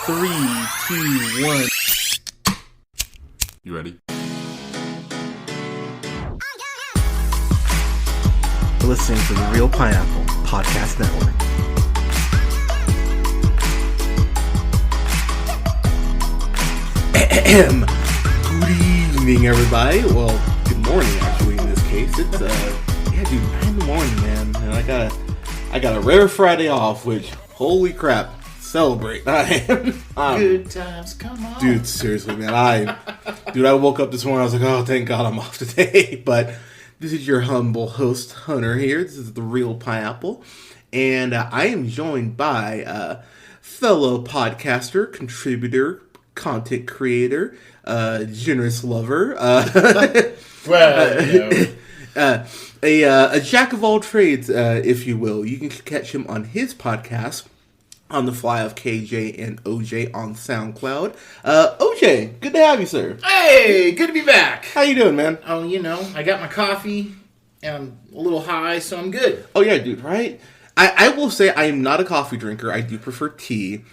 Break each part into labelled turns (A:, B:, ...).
A: 3, 2, 1.
B: You ready?
A: You're listening to the Real Pineapple Podcast Network. Good evening, everybody. Well, good morning, actually, in this case. It's, yeah, dude, 9 in the morning, man. And I got a rare Friday off, which, holy crap, celebrate. I am.
C: Good times, come on.
A: Dude, seriously, man. I woke up this morning, I was like, oh, thank God I'm off today. But this is your humble host, Hunter, here. This is the Real Pineapple. And I am joined by fellow podcaster, contributor, content creator, generous lover, a jack of all trades, if you will. You can catch him on his podcast, On the Fly of KJ and OJ on SoundCloud. OJ, good to have you, sir.
C: Hey, good to be back.
A: How you doing, man?
C: Oh, you know, I got my coffee, and I'm a little high, so I'm good.
A: Oh, yeah, dude, right? I will say I am not a coffee drinker. I do prefer tea.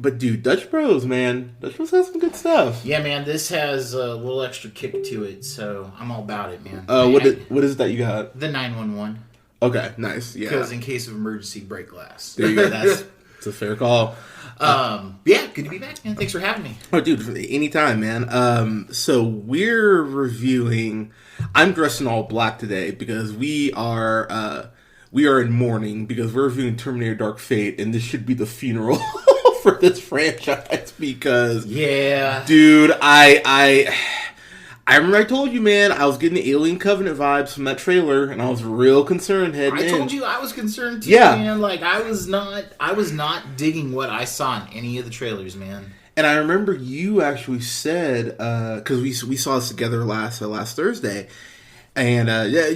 A: But, dude, Dutch Bros, man. Dutch Bros has some good stuff.
C: Yeah, man, this has a little extra kick to it, so I'm all about it, man.
A: What is it that you got?
C: The 911.
A: Okay, nice, yeah.
C: Because in case of emergency, break glass.
A: There you go. It's a fair call.
C: Yeah, good to be back, man. Thanks for having me.
A: Oh, dude, anytime, man. So we're reviewing... I'm dressed in all black today because we are in mourning because we're reviewing Terminator Dark Fate, and this should be the funeral for this franchise because...
C: Yeah.
A: Dude, I remember I told you, man, I was getting the Alien Covenant vibes from that trailer, and I was real concerned heading in.
C: I told you I was concerned too,
A: yeah.
C: Man. Like, I was not digging what I saw in any of the trailers, man.
A: And I remember you actually said, because we saw this together last Thursday, and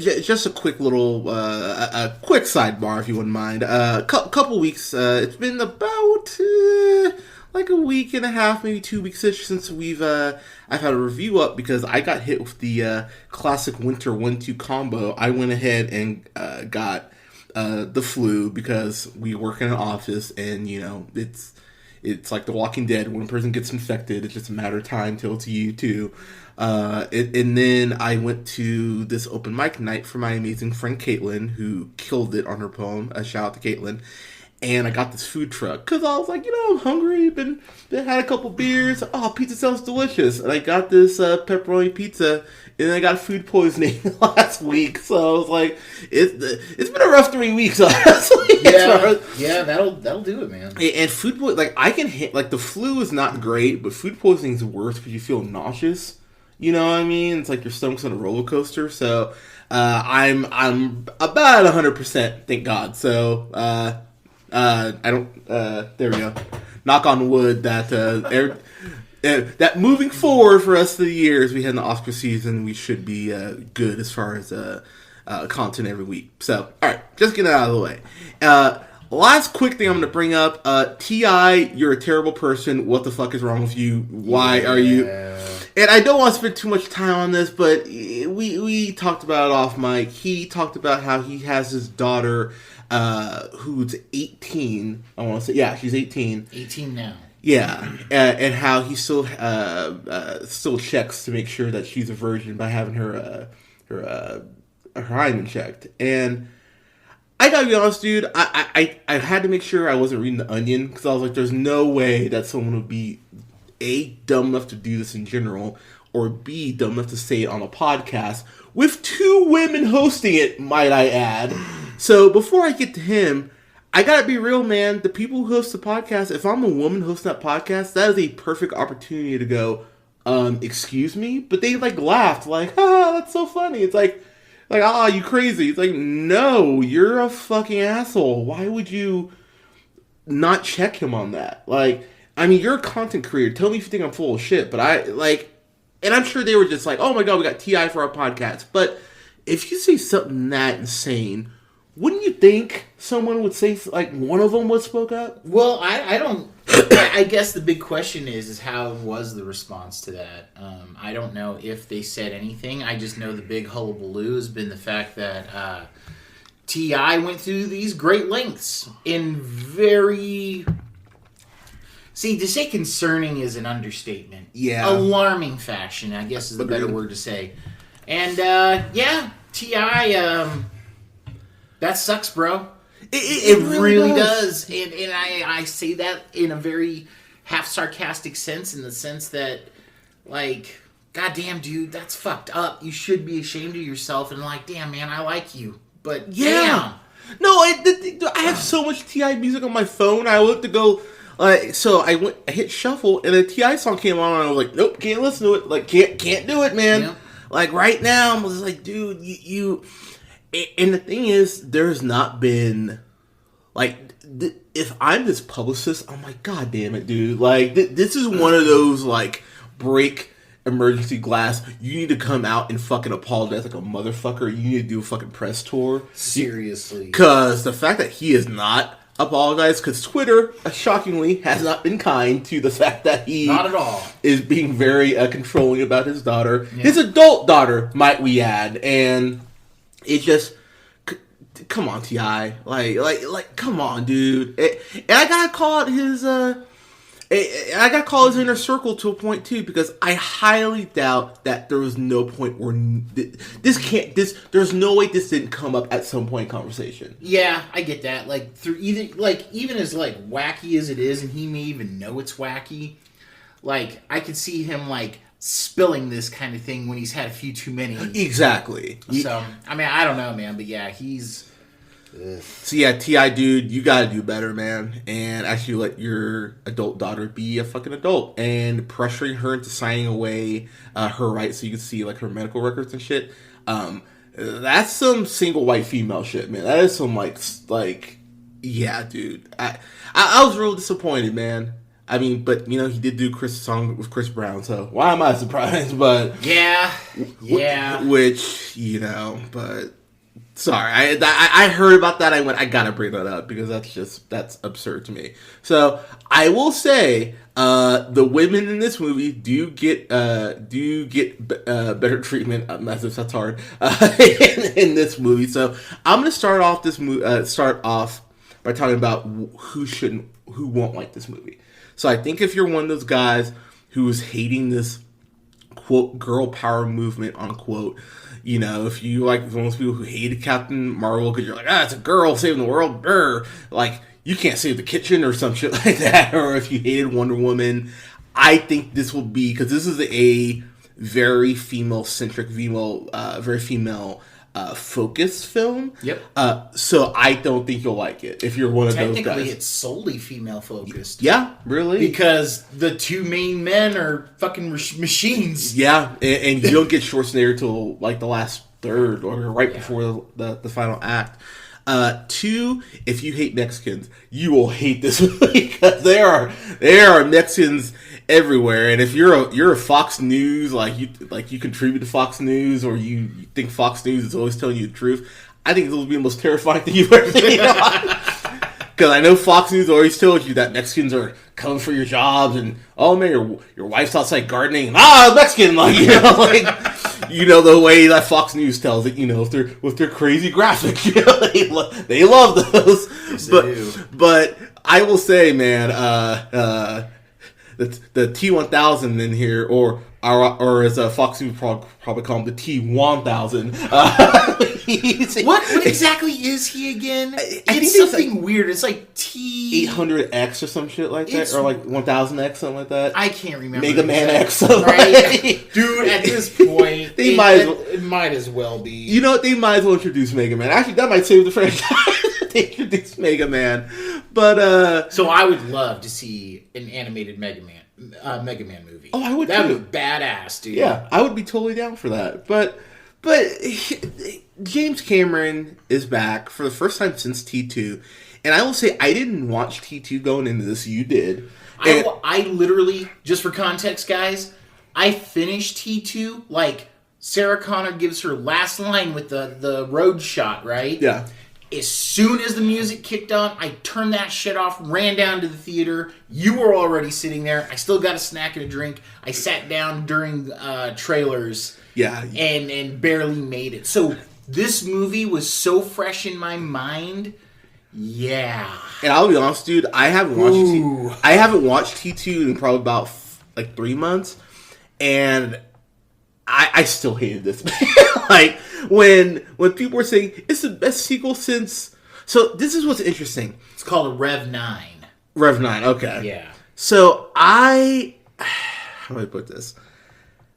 A: just a quick little, a quick sidebar, if you wouldn't mind. Couple weeks, it's been about like a week and a half, maybe 2 weeks-ish since I've had a review up because I got hit with the classic winter 1-2 combo. I went ahead and got the flu because we work in an office, and you know it's like The Walking Dead. When a person gets infected, it's just a matter of time till it's you too. And then I went to this open mic night for my amazing friend Caitlin, who killed it on her poem. A shout out to Caitlin. And I got this food truck because I was like, I'm hungry. Been had a couple beers. Oh, pizza sounds delicious. And I got this pepperoni pizza, and then I got food poisoning last week. So I was like, it's been a rough 3 weeks, honestly.
C: Yeah, that'll do it, man.
A: And food like I can hit like the flu is not great, but food poisoning is worse because you feel nauseous. You know what I mean? It's like your stomach's on a roller coaster. So I'm about 100%, thank God. So I don't. There we go. Knock on wood that that moving forward for us of the year as we head in the Oscar season, we should be good as far as content every week. So, all right, just get it out of the way. Last quick thing I'm going to bring up. T.I., you're a terrible person. What the fuck is wrong with you? Why are you... And I don't want to spend too much time on this, but we talked about it off mic. He talked about how he has his daughter who's 18. I want to say... Yeah, she's 18.
C: 18 now.
A: Yeah, and how he still checks to make sure that she's a virgin by having her hymen checked. And I gotta be honest, dude, I had to make sure I wasn't reading The Onion, because I was like, there's no way that someone would be, A, dumb enough to do this in general, or B, dumb enough to say it on a podcast, with 2 women hosting it, might I add. So, before I get to him, I gotta be real, man. The people who host the podcast, if I'm a woman hosting that podcast, that is a perfect opportunity to go, excuse me? But they, laughed, that's so funny. It's like, you crazy. It's like, no, you're a fucking asshole. Why would you not check him on that? You're a content creator. Tell me if you think I'm full of shit. But and I'm sure they were just like, oh my God, we got T.I. for our podcast. But if you say something that insane, wouldn't you think someone would say, one of them would spoke up?
C: Well, I don't... I guess the big question is how was the response to that? I don't know if they said anything. I just know the big hullabaloo has been the fact that T.I. went through these great lengths in very See, to say concerning is an understatement.
A: Yeah.
C: Alarming fashion, I guess is the better word to say. And, T.I., that sucks, bro. It really does. And I say that in a very half sarcastic sense, in the sense that, like, goddamn, dude, that's fucked up. You should be ashamed of yourself and like, damn, man, I like you. But, damn.
A: No, I have so much T.I. music on my phone. I went to go... so I hit shuffle, and a T.I. song came on, and I was like, nope, can't listen to it. Like, can't do it, man. Yeah. Like, right now, I'm just like, dude, you... And the thing is, there's not been... Like, if I'm this publicist, I'm like, god damn it, dude. Like, this is one of those, like, break emergency glass. You need to come out and fucking apologize like a motherfucker. You need to do a fucking press tour.
C: Seriously.
A: Because the fact that he is not... apologize, because Twitter, shockingly, has not been kind to the fact that he
C: not at all
A: is being very controlling about his daughter, his adult daughter, might we add, and it just, come on, T.I., like, come on, dude, and I gotta call it his, I gotta call his inner circle to a point too, because I highly doubt that there was no point where there's no way this didn't come up at some point in conversation.
C: Yeah, I get that. Like, through even as like wacky as it is, and he may even know it's wacky, like, I could see him like spilling this kind of thing when he's had a few too many.
A: Exactly.
C: So, I mean, I don't know, man, but yeah, he's...
A: So yeah, T.I., dude, you gotta do better, man, and actually let your adult daughter be a fucking adult, and pressuring her into signing away her rights so you can see like her medical records and shit. That's some single white female shit, man. That is some like yeah, dude. I was real disappointed, man. I mean, but you know, he did do Chris' song with Chris Brown, so why am I surprised? But
C: yeah,
A: which you know, but. Sorry, I heard about that. I went, I gotta bring that up because that's absurd to me. So I will say, the women in this movie do get better treatment. As if that's hard in this movie. So I'm gonna start off by talking about who won't like this movie. So I think if you're one of those guys who is hating this quote girl power movement unquote. You know, if you like one of those people who hated Captain Marvel because you're like, it's a girl saving the world, brr. Like, you can't save the kitchen or some shit like that, or if you hated Wonder Woman, I think this will be, because this is a very female-centric, very female focused film.
C: Yep.
A: So I don't think you'll like it if you're one of those guys.
C: Technically, it's solely female focused.
A: Yeah, really.
C: Because the two main men are fucking machines.
A: Yeah, and you don't get Schwarzenegger till like the last third or right before the final act. 2, if you hate Mexicans, you will hate this movie because there are Mexicans everywhere, and if you're a Fox News, like you contribute to Fox News, or you think Fox News is always telling you the truth, I think this will be the most terrifying thing you've ever seen. Because I know Fox News always tells you that Mexicans are coming for your jobs, and oh man, your wife's outside gardening, Mexican, like you know the way that Fox News tells it, you know, with their crazy graphics, you know, they love those. Yes, but I will say, man, the T1000 in here, or as Fox News probably call him, the T1000.
C: What exactly is he again? It's something like weird. It's like
A: T800X or some shit like that, or like 1000X, something like that.
C: I can't remember.
A: Mega Man X,
C: right? Dude, at this point, it might as well be.
A: You know what? They might as well introduce Mega Man. Actually, that might save the franchise. They introduce Mega Man, but
C: so I would love to see an animated Mega Man movie.
A: Oh, I would.
C: That would be badass, dude.
A: Yeah, I would be totally down for that. But James Cameron is back for the first time since T2, and I will say I didn't watch T2 going into this. You did.
C: I literally, just for context, guys, I finished T2 like Sarah Connor gives her last line with the road shot, right?
A: Yeah.
C: As soon as the music kicked on, I turned that shit off, ran down to the theater. You were already sitting there. I still got a snack and a drink. I sat down during trailers.
A: Yeah.
C: And barely made it. So this movie was so fresh in my mind, Yeah.
A: And I'll be honest, dude, I haven't watched T2 in probably about like 3 months, and I still hated this. Like when people were saying it's the best sequel since. So this is what's interesting.
C: It's called a Rev 9.
A: Rev 9, okay.
C: Yeah.
A: So how do I put this?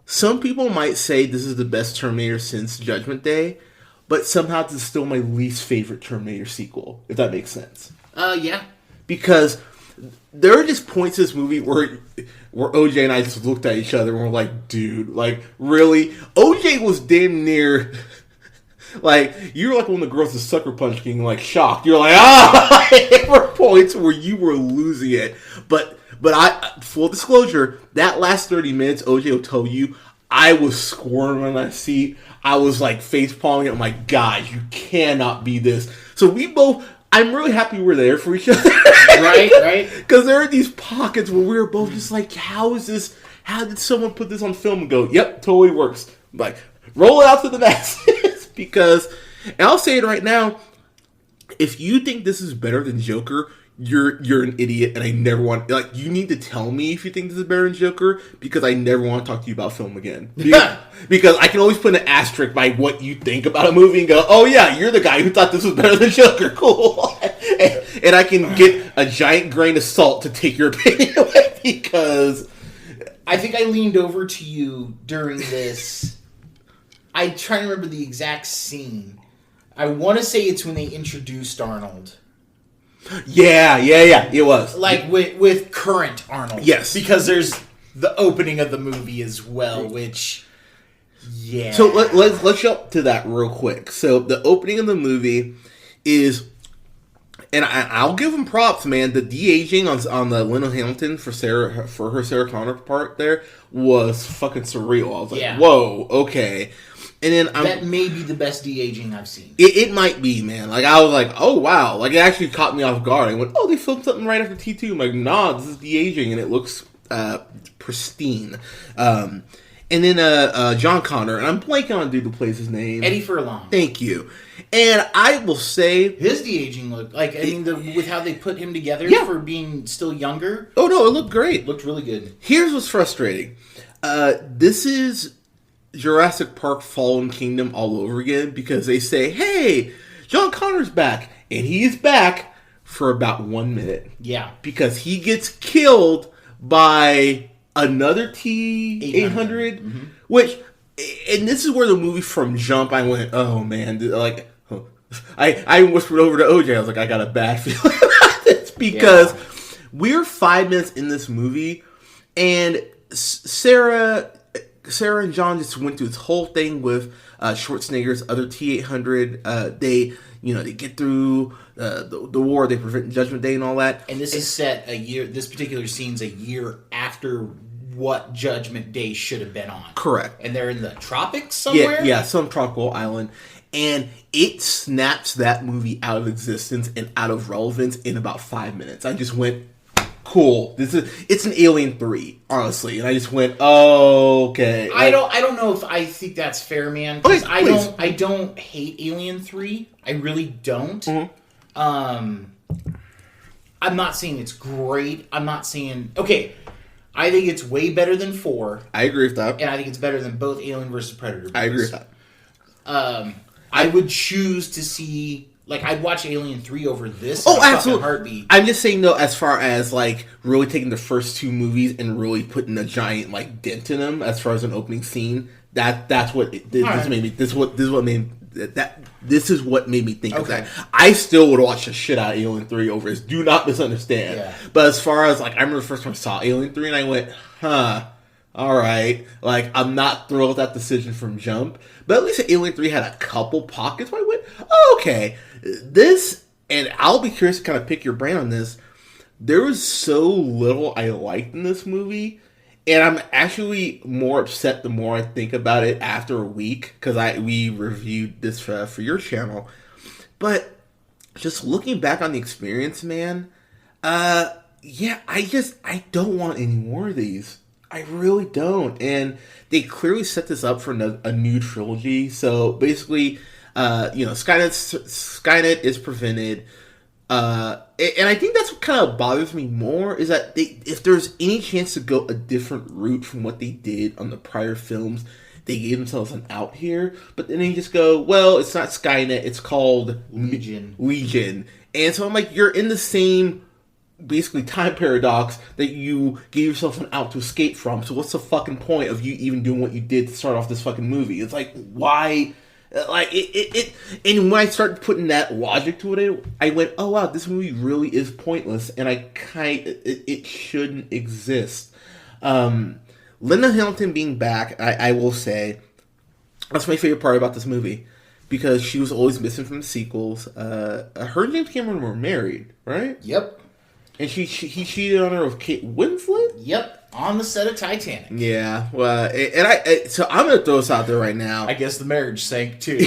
A: Some people might say this is the best Terminator since Judgment Day, but somehow this is still my least favorite Terminator sequel, if that makes sense.
C: Yeah.
A: Because there are just points in this movie where OJ and I just looked at each other and we're like, dude, like, really? OJ was damn near... Like, you were like one of the girls in Sucker Punch getting, like, shocked. You're like, there were points where you were losing it. But full disclosure, that last 30 minutes, OJ will tell you, I was squirming on that seat. I was, like, face-palming it. I'm like, guys, you cannot be this. So we both... I'm really happy we're there for each other.
C: Right.
A: Because there are these pockets where we were both just like, how did someone put this on film and go, yep, totally works. Like, roll it out to the masses. Because, and I'll say it right now, if you think this is better than Joker, you're an idiot, and I never want, like, you need to tell me if you think this is better than Joker, because I never want to talk to you about film again. Because I can always put an asterisk by what you think about a movie and go, oh yeah, you're the guy who thought this was better than Joker, cool. and I can get a giant grain of salt to take your opinion away, because...
C: I think I leaned over to you during this. I try to remember the exact scene. I want to say it's when they introduced Arnold.
A: Yeah, it was.
C: Like, with current Arnold.
A: Yes.
C: Because there's the opening of the movie as well, which, yeah.
A: So let's jump to that real quick. So the opening of the movie is, and I'll give him props, man. The de-aging on the Linda Hamilton for her Sarah Connor part there was fucking surreal. I was like, whoa, okay. And then
C: that may be the best de-aging I've seen.
A: It might be, man. Like, I was like, oh, wow. Like, it actually caught me off guard. I went, oh, they filmed something right after T2. I'm like, nah, this is de-aging, and it looks pristine. And then John Connor, and I'm blanking on the dude who plays his name.
C: Eddie Furlong.
A: Thank you. And I will say...
C: His de-aging looked like, with how they put him together for being still younger.
A: Oh, no, it looked great.
C: Looked really good.
A: Here's what's frustrating. This is Jurassic Park Fallen Kingdom all over again, because they say, hey, John Connor's back, and he's back for about 1 minute.
C: Yeah.
A: Because he gets killed by another T-800, which, and this is where the movie from Jump, I went, oh man, like, I whispered over to OJ, I was like, I got a bad feeling about this, because we're 5 minutes in this movie, and Sarah and John just went through this whole thing with Schwarzenegger's other T-800. They get through the war. They prevent Judgment Day and all that.
C: And this is set a year. This particular scene's a year after what Judgment Day should have been on.
A: Correct.
C: And they're in the tropics somewhere.
A: Yeah, some tropical island, and it snaps that movie out of existence and out of relevance in about 5 minutes. I just went, cool. It's an Alien 3, honestly, and I just went, oh, okay.
C: I don't know if I think that's fair, man. Because I don't hate Alien 3. I really don't. Mm-hmm. I'm not saying it's great. I'm not saying I think it's way better than 4.
A: I agree with that,
C: and I think it's better than both Alien vs. Predator movies.
A: I agree with that.
C: I would choose to see. Like, I'd watch Alien 3 over this.
A: Oh, absolutely.
C: Heartbeat.
A: I'm just saying, though, as far as, like, really taking the first 2 movies and really putting a giant, like, dent in them as far as an opening scene, that's what this made me. This is what made me think of that. I still would watch the shit out of Alien 3 over this. Do not misunderstand. Yeah. But as far as, like, I remember the first time I saw Alien 3 and I went, all right. Like, I'm not thrilled with that decision from Jump. But at least Alien 3 had a couple pockets where I went, oh, okay. This, and I'll be curious to kind of pick your brain on this. There was so little I liked in this movie. And I'm actually more upset the more I think about it after a week. Because we reviewed this for your channel. But just looking back on the experience, man. I don't want any more of these. I really don't. And they clearly set this up for a new trilogy. So basically, Skynet is prevented. And I think that's what kind of bothers me more is that if there's any chance to go a different route from what they did on the prior films, they gave themselves an out here. But then they just go, well, it's not Skynet, it's called Legion. And so I'm like, you're in the same basically time paradox that you gave yourself an out to escape from. So what's the fucking point of you even doing what you did to start off this fucking movie? It's like, why? Like and when I started putting that logic to it, I went, "Oh wow, this movie really is pointless," and it shouldn't exist. Linda Hamilton being back, I will say, that's my favorite part about this movie because she was always missing from the sequels. Her and James Cameron were married, right?
C: Yep.
A: And he cheated on her with Kate Winslet.
C: Yep. On the set of Titanic.
A: Yeah, well, so I'm gonna throw this out there right now.
C: I guess the marriage sank too.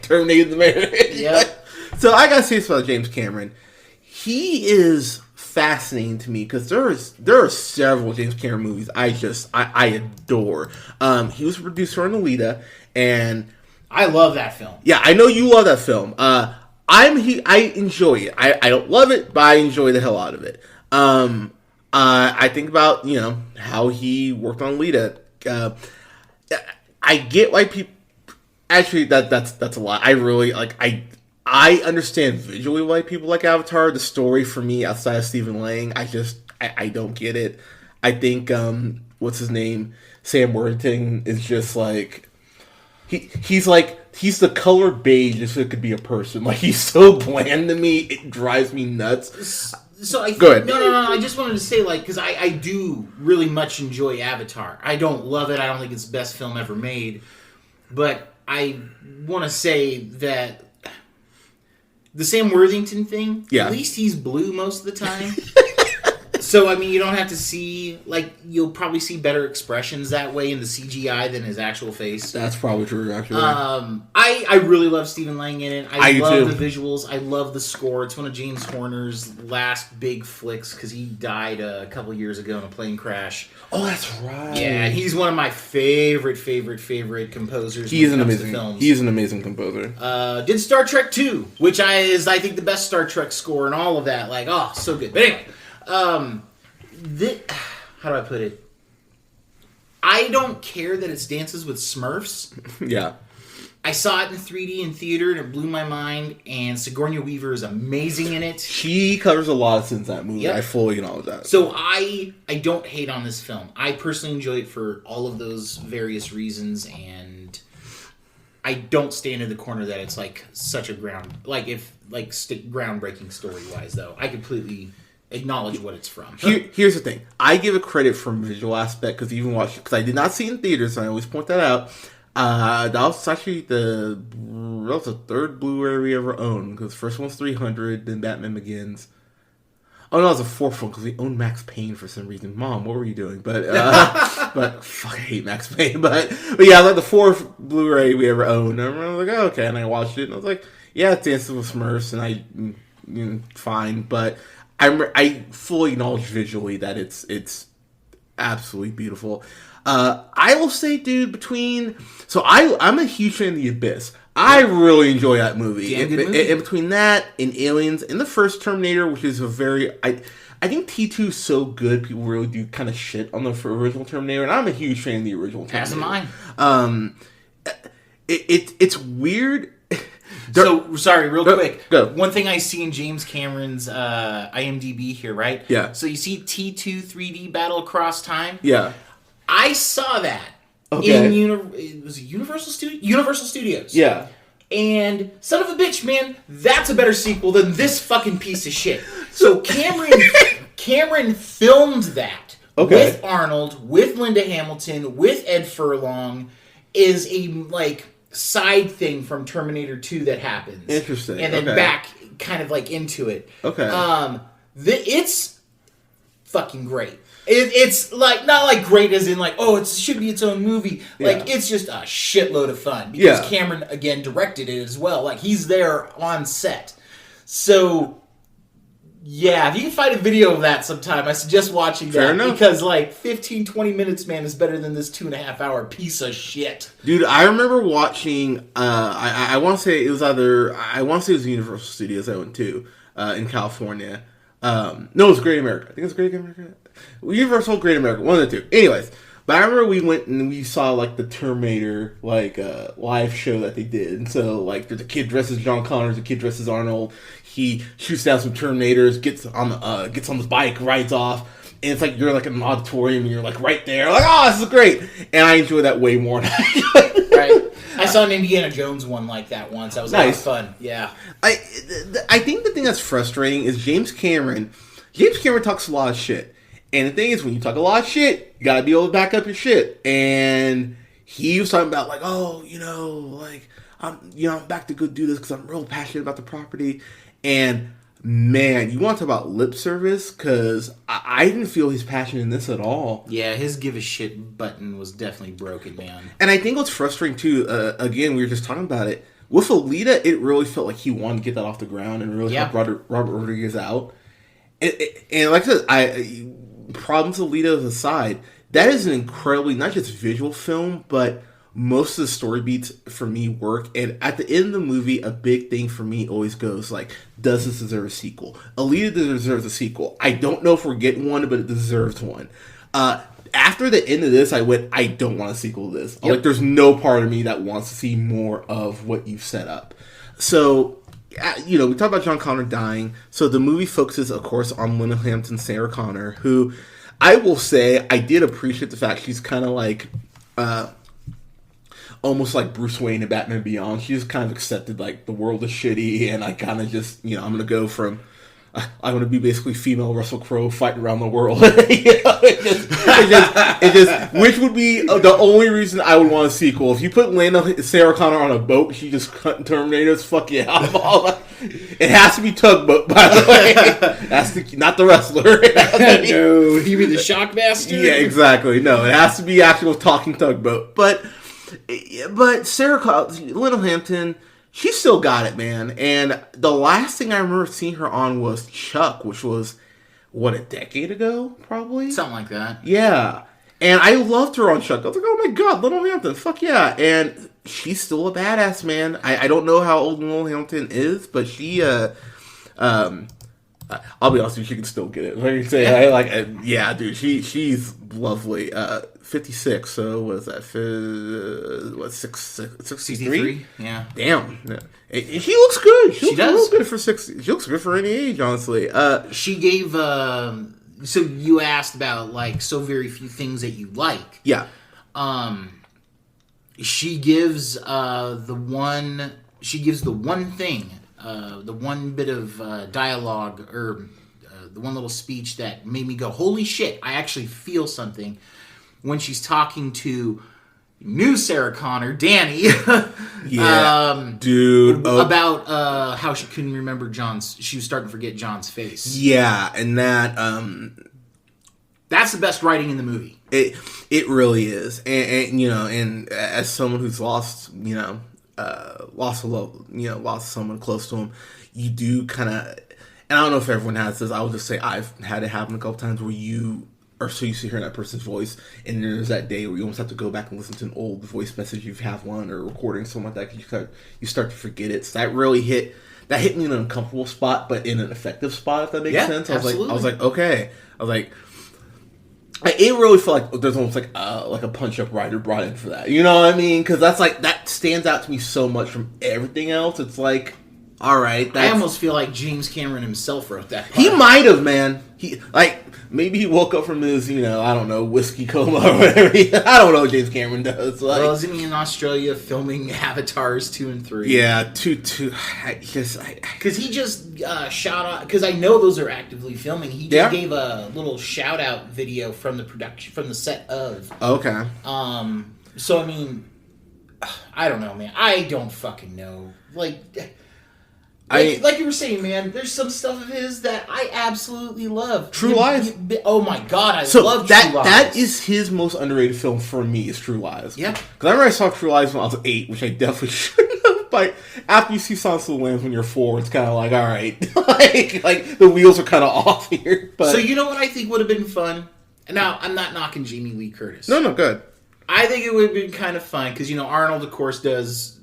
A: Terminated the marriage.
C: Yep.
A: So I gotta say this about James Cameron. He is fascinating to me because there are several James Cameron movies I adore. He was a producer on Alita, and
C: I love that film.
A: Yeah, I know you love that film. I enjoy it. I don't love it, but I enjoy the hell out of it. I think about, how he worked on Lita. I get why people... Actually, that's a lot. I really, I understand visually why people like Avatar. The story, for me, outside of Stephen Lang, I don't get it. I think, what's his name? Sam Worthington is just like... He's the color beige if it could be a person. Like, he's so bland to me, it drives me nuts.
C: So I
A: Go ahead.
C: No. I just wanted to say, because I do really much enjoy Avatar. I don't love it. I don't think it's the best film ever made. But I want to say that the Sam Worthington thing,
A: yeah.
C: At least he's blue most of the time. So, I mean, you don't have to see, you'll probably see better expressions that way in the CGI than his actual face.
A: That's probably true, actually.
C: I really love Stephen Lang in it. I love
A: too.
C: the visuals. I love the score. It's one of James Horner's last big flicks because he died a couple years ago in a plane crash.
A: Oh, that's right.
C: Yeah, he's one of my favorite composers.
A: He's an amazing composer.
C: Did Star Trek 2, which is, I think, the best Star Trek score and all of that. So good. But anyway... how do I put it? I don't care that it's Dances with Smurfs.
A: Yeah.
C: I saw it in 3D in theater and it blew my mind, and Sigourney Weaver is amazing in it.
A: She covers a lot of sins in that movie. Yep. I fully acknowledge that.
C: So I don't hate on this film. I personally enjoy it for all of those various reasons, and I don't stand in the corner that it's such a groundbreaking story-wise, though. I completely... acknowledge what it's from.
A: Here's the thing. I give it credit from visual aspect because I did not see it in theaters, and I always point that out. That was actually the third Blu-ray we ever owned, because the first one was 300, then Batman Begins. Oh no, it was the fourth one because we owned Max Payne for some reason. Mom, what were you doing? But fuck, I hate Max Payne. But yeah, the fourth Blu-ray we ever owned. And I was like, oh, okay, and I watched it, and I was like, yeah, it's Dancing with Smurfs, and fine, but. I fully acknowledge visually that it's absolutely beautiful. I will say, dude, I'm a huge fan of The Abyss. I really enjoy that movie. And between that and Aliens and the first Terminator, which is I think T2 is so good, people really do kind of shit on the original Terminator, and I'm a huge fan of the original Terminator.
C: As am I.
A: It's weird.
C: So, sorry, real quick.
A: Go.
C: One thing I see in James Cameron's IMDb here, right?
A: Yeah.
C: So you see T2 3D Battle Across Time?
A: Yeah.
C: I saw that in was it Universal Studios.
A: Yeah.
C: And son of a bitch, man, that's a better sequel than this fucking piece of shit. So Cameron filmed that with Arnold, with Linda Hamilton, with Ed Furlong, is a side thing from Terminator 2 that happens.
A: Interesting.
C: And then back kind of into it.
A: Okay.
C: It's fucking great. It's not great as in it should be its own movie.
A: Yeah.
C: It's just a shitload of fun because Cameron again directed it as well. He's there on set. So yeah, if you can find a video of that sometime, I suggest watching that.
A: Fair enough.
C: Because 15-20 minutes, man, is better than this 2.5-hour piece of shit.
A: Dude, I remember watching I want to say it was Universal Studios I went to. in California. No, it was Great America. I think it was Great America. Universal, Great America, one of the two. Anyways, but I remember we went and we saw like the Terminator live show that they did, and so like there's a kid dressed as John Connor, there's a kid dressed as Arnold. He shoots down some Terminators, gets on the bike, rides off. And it's like you're like in an auditorium and you're like right there, like, oh, this is great. And I enjoy that way more.
C: Right. I saw an Indiana Jones one like that once. That was nice. A lot of fun. Yeah.
A: I think the thing that's frustrating is James Cameron talks a lot of shit. And the thing is, when you talk a lot of shit, you gotta be able to back up your shit. And he was talking about like, oh, I'm back to go do this because I'm real passionate about the property. And man, you want to talk about lip service? Because I didn't feel his passion in this at all.
C: Yeah, his give a shit button was definitely broken, man.
A: And I think what's frustrating too, again, we were just talking about it, with Alita, it really felt like he wanted to get that off the ground and really help Robert Rodriguez out. And like I said, problems Alita aside, that is an incredibly, not just visual film, but most of the story beats for me work. And at the end of the movie, a big thing for me always goes like, does this deserve a sequel? Alita deserves a sequel. I don't know if we're getting one, but it deserves one. After the end of this, I went, I don't want a sequel to this. Yep. Like, there's no part of me that wants to see more of what you've set up. So, we talk about John Connor dying. So the movie focuses, of course, on Lena Hampton's Sarah Connor, who I will say I did appreciate the fact she's kind of like almost like Bruce Wayne in Batman Beyond. She just kind of accepted like the world is shitty, and I kind of just I'm gonna go from I'm gonna be basically female Russell Crowe fighting around the world. It just which would be the only reason I would want a sequel. If you put Sarah Connor on a boat, she just cutting Terminators. Fuck yeah! It has to be tugboat, by the way. That's not the wrestler.
C: No, you mean the Shockmaster?
A: Yeah, exactly. No, it has to be actual talking tugboat. But Sarah Connor, Lena Hampton, she still got it, man. And the last thing I remember seeing her on was Chuck, which was, a decade ago, probably?
C: Something like that.
A: Yeah. And I loved her on Chuck. I was like, oh my god, Lena Hampton, fuck yeah. And she's still a badass, man. I don't know how old Lena Hampton is, but she, I'll be honest with you, she can still get it. Like you say, yeah, dude, she's lovely. 56, so what is that? 63?
C: Yeah.
A: Damn. Yeah. And she looks good. She
C: does.
A: Looks good for 60. She looks good for any age, honestly.
C: She gave, so you asked about, like, so very few things that you like.
A: Yeah.
C: She gives the one thing, the one bit of dialogue, or the one little speech that made me go, holy shit, I actually feel something, when she's talking to new Sarah Connor, Danny.
A: Yeah, dude.
C: About how she couldn't remember she was starting to forget John's face.
A: Yeah, and that...
C: that's the best writing in the movie.
A: It really is. And as someone who's lost someone close to him, you do kind of... And I don't know if everyone has this. I will just say I've had it happen a couple times where you are so used to hearing that person's voice, and there's that day where you almost have to go back and listen to an old voice message you've had one or recording, something like that, because you start to forget it. So that really hit me in an uncomfortable spot, but in an effective spot, if that makes sense. I was like, okay. I was like, it really felt like there's almost like a punch-up writer brought in for that. You know what I mean? Because that stands out to me so much from everything else. It's like, all right.
C: I almost feel like James Cameron himself wrote that part.
A: He might have, man. Maybe he woke up from his, I don't know, whiskey coma or whatever. I don't know what James Cameron does.
C: Well, isn't he in Australia filming Avatars 2 and 3?
A: Yeah, 2.
C: Because he just shout out, because I know those are actively filming. He just gave a little shout out video from the production, from the set of.
A: Okay.
C: So I mean, I don't know, man. I don't fucking know. Like you were saying, man, there's some stuff of his that I absolutely love.
A: True Lies.
C: Oh my god, I love True Lies.
A: That is his most underrated film for me, is True Lies.
C: Yeah.
A: Because I remember I saw True Lies when I was 8, which I definitely shouldn't have. But after you see Silence of the Lambs when you're 4, it's kind of like, all right. like the wheels are kind of off here. But.
C: So you know what I think would have been fun? Now, I'm not knocking Jamie Lee Curtis.
A: No, good.
C: I think it would have been kind of fun because, Arnold, of course, does,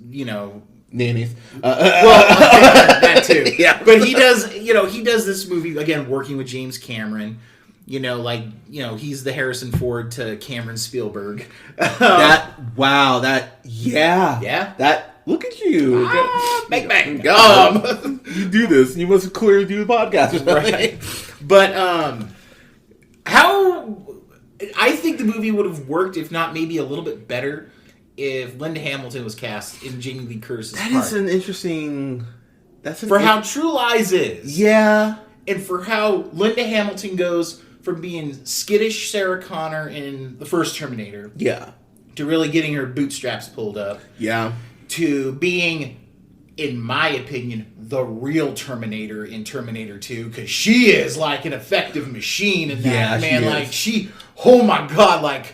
A: nannies.
C: That too.
A: Yeah.
C: But he does, he does this movie, again, working with James Cameron. He's the Harrison Ford to Cameron Spielberg.
A: Yeah. Look at you.
C: Bang.
A: You do this. You must clearly do the podcast.
C: Right. But, how... I think the movie would have worked, if not maybe a little bit better, if Linda Hamilton was cast in Jamie Lee Curtis's part.
A: That is an interesting...
C: how True Lies is.
A: Yeah.
C: And for how Linda Hamilton goes from being skittish Sarah Connor in the first Terminator.
A: Yeah.
C: To really getting her bootstraps pulled up.
A: Yeah. To
C: being, in my opinion, the real Terminator in Terminator 2. Because she is like an effective machine in that.
A: Yeah,
C: man. Oh my God,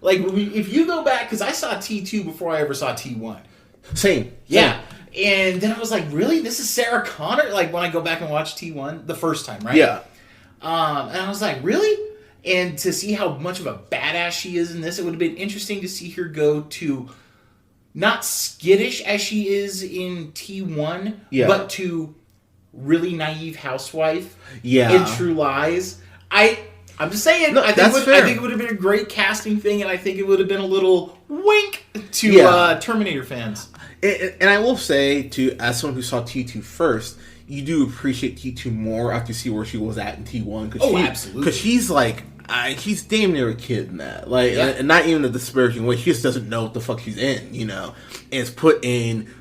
C: if you go back, because I saw T2 before I ever saw T1.
A: Same.
C: Yeah. And then I was like, really? This is Sarah Connor? Like, when I go back and watch T1, the first time, right?
A: Yeah.
C: And I was like, really? And to see how much of a badass she is in this, it would have been interesting to see her go to not skittish as she is in T1, but to really naive housewife in True Lies. I'm just saying, I think it would have been a great casting thing, and I think it would have been a little wink to Terminator fans.
A: And I will say, as someone who saw T2 first, you do appreciate T2 more after you see where she was at in T1.
C: Absolutely.
A: Because she's she's damn near a kid in that. And not even a disparaging way. She just doesn't know what the fuck she's in, And it's put in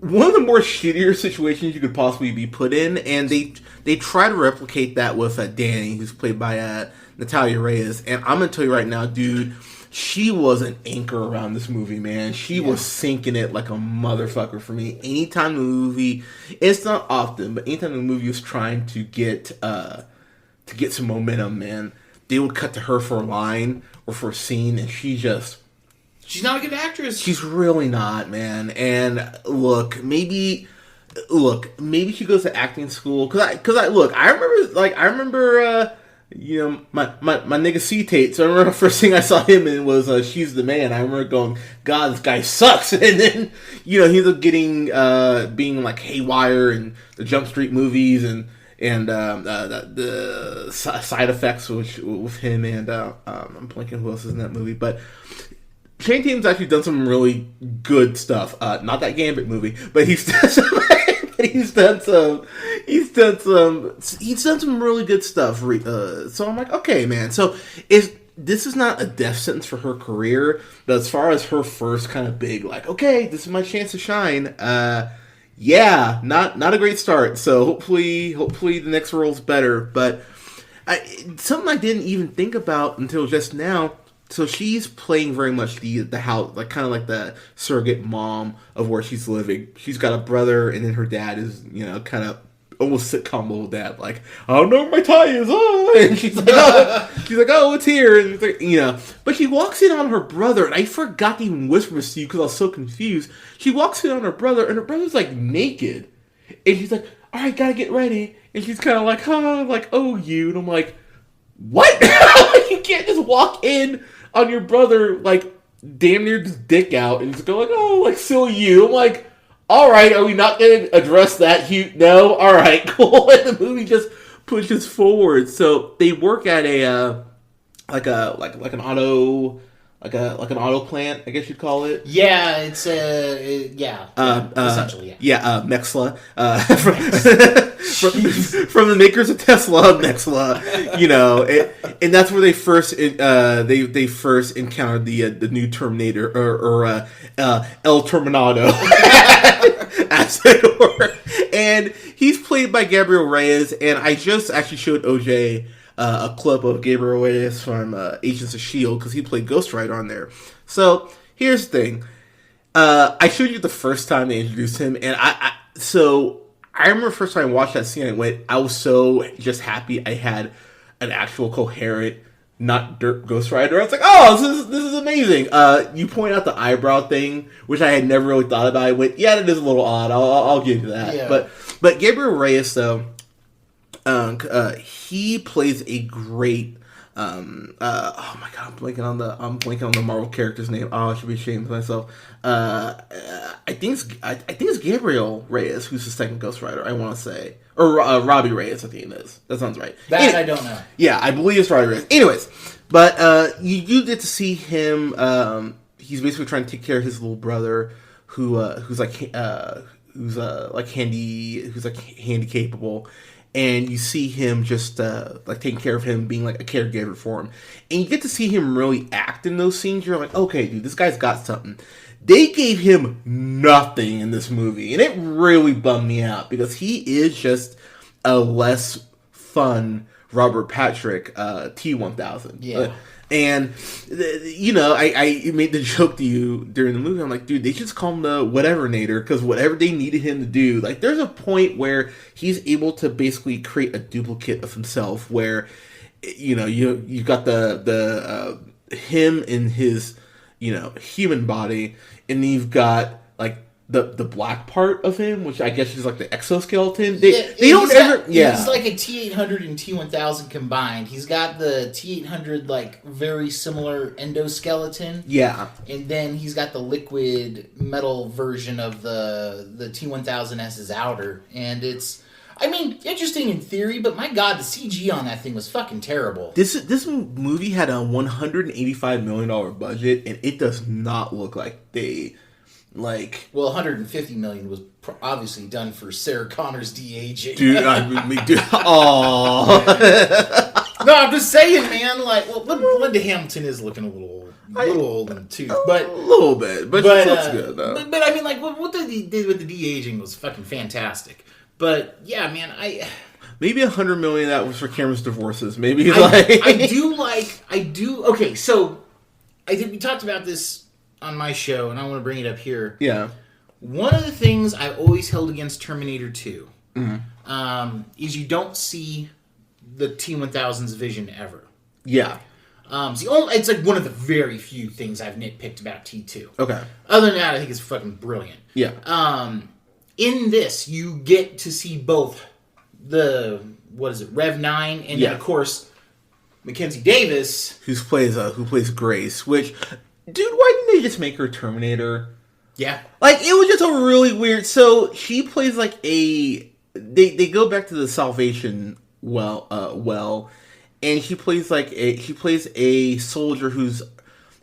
A: one of the more shittier situations you could possibly be put in, and they try to replicate that with Danny, who's played by Natalia Reyes. And I'm gonna tell you right now, dude, she was an anchor around this movie, man. She was sinking it like a motherfucker for me. Anytime the movie, it's not often, but anytime the movie was trying to get some momentum, man, they would cut to her for a line or for a scene, and she's
C: not a good actress.
A: She's really not, man. And maybe she goes to acting school. I remember, my nigga C-Tate. So I remember the first thing I saw him in was She's the Man. I remember going, God, this guy sucks. And then, he ended up getting, being like Haywire and the Jump Street movies and the Side Effects with him and, I'm blanking who else is in that movie, but Channing Tatum's actually done some really good stuff. Not that Gambit movie, but he's done some really good stuff. So I'm like, okay, man. So this is not a death sentence for her career, but as far as her first kind of big, okay, this is my chance to shine. Not a great start. So hopefully the next role's better. But something I didn't even think about until just now. So she's playing very much the house, kind of like the surrogate mom of where she's living. She's got a brother, and then her dad is, kind of almost sitcom old dad. I don't know where my tie is. Oh, and she's like, oh, it's here. And but she walks in on her brother, and I forgot to even whisper this to you because I was so confused. She walks in on her brother, and her brother's naked, and she's like, all right, gotta get ready. And she's kind of oh, you, and I'm like, what? You can't just walk in on your brother, damn near just dick out, and just go, silly you. I'm like, alright, are we not going to address that? No? Alright, cool. And the movie just pushes forward. So they work at an auto plant, I guess you'd call it.
C: Yeah, it's essentially,
A: yeah. Mexla. From the makers of Tesla, Mexla, and that's where they first encountered the new Terminator or El Terminado, as it were. And he's played by Gabriel Reyes, and I just actually showed OJ a clip of Gabriel Reyes from Agents of S.H.I.E.L.D. because he played Ghost Rider on there. So here's the thing: I showed you the first time they introduced him, and I remember the first time I watched that scene, I was so just happy I had an actual coherent, not dirt Ghost Rider. I was like, oh, this is amazing. You point out the eyebrow thing, which I had never really thought about. I went, yeah, that is a little odd. I'll give you that. Yeah. But Gabriel Reyes, though, he plays a great Oh my god, I'm blanking on the Marvel character's name. Oh, I should be ashamed of myself. I think it's Gabriel Reyes who's the second Ghost Rider. I want to say, or Robbie Reyes. I think it is. That sounds right.
C: I don't know.
A: Yeah, I believe it's Robbie Reyes. Anyways, but you get to see him. He's basically trying to take care of his little brother, who's handy capable. And you see him just like taking care of him, being like a caregiver for him, and you get to see him really act in those scenes. You're like, okay, dude, this guy's got something. They gave him nothing in this movie, and it really bummed me out because he is just a less fun Robert Patrick T-1000.
C: Yeah.
A: And, I made the joke to you during the movie. I'm like, dude, they just call him the whatever-nator because whatever they needed him to do. Like, there's a point where he's able to basically create a duplicate of himself where, you've got the him in his, human body, and then you've got, like, the black part of him, which I guess is like the exoskeleton. They don't ever.
C: He's like a T-800 and T-1000 combined. He's got the T-800 like very similar endoskeleton.
A: Yeah,
C: and then he's got the liquid metal version of the T-1000 as his outer, and it's. I mean, interesting in theory, but my god, the CG on that thing was fucking terrible.
A: This movie had a $185 million budget, and it does not look like they.
C: Well, 150 million was obviously done for Sarah Connor's de-aging.
A: Dude, oh.
C: No, I'm just saying, man. Like, well, Linda Hamilton is looking a little old in the tooth, but
A: a little bit, but she looks good though.
C: But I mean, like, what they did with the de-aging was fucking fantastic. But yeah, man,
A: maybe $100 million that was for Cameron's divorces. Maybe
C: I do. Okay, so I think we talked about this on my show, and I want to bring it up here.
A: Yeah.
C: One of the things I always held against Terminator 2 is you don't see the T-1000's vision ever.
A: Yeah.
C: It's like one of the very few things I've nitpicked about T2.
A: Okay.
C: Other than that, I think it's fucking brilliant.
A: Yeah.
C: In this, you get to see both the, Rev 9, and then, of course, Mackenzie Davis.
A: Who plays Grace, which... Dude, why didn't they just make her Terminator?
C: Yeah.
A: Like, it was just a really weird... So, she plays like a... They go back to the Salvation well, and she plays a soldier who's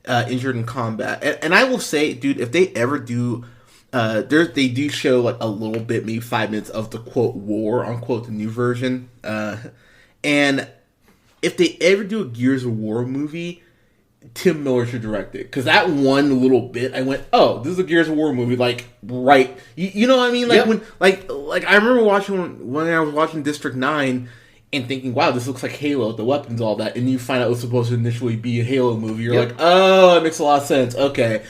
A: injured in combat. And I will say, dude, if they ever do... they do show, like, a little bit, maybe 5 minutes of the, quote, war, unquote, the new version. And if they ever do a Gears of War movie... Tim Miller should direct it, because that one little bit I went, oh, this is a Gears of War movie, like, right, you know what I mean, like, when like I remember watching when I was watching District 9 and thinking, wow, this looks like Halo, the weapons, all that, and you find out it was supposed to initially be a Halo movie. You're like, oh, that makes a lot of sense. Okay.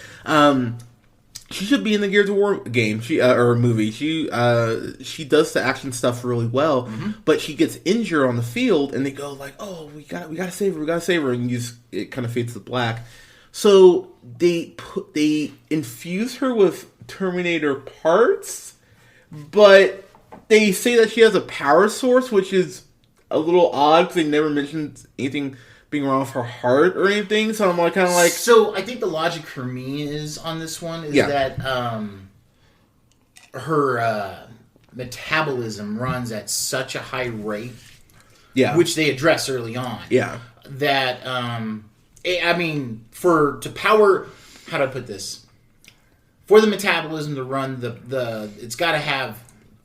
A: She should be in the Gears of War game, or movie. She does the action stuff really well, but she gets injured on the field, and they go like, "Oh, we gotta save her," and it kind of fades to black. So they infuse her with Terminator parts, but they say that she has a power source, which is a little odd because they never mentioned anything being wrong with her heart or anything, so I'm kind of like...
C: So, I think the logic for me is, on this one, is that her metabolism runs at such a high rate, which they address early on, that, I mean, to power... How do I put this? For the metabolism to run, it's got to have,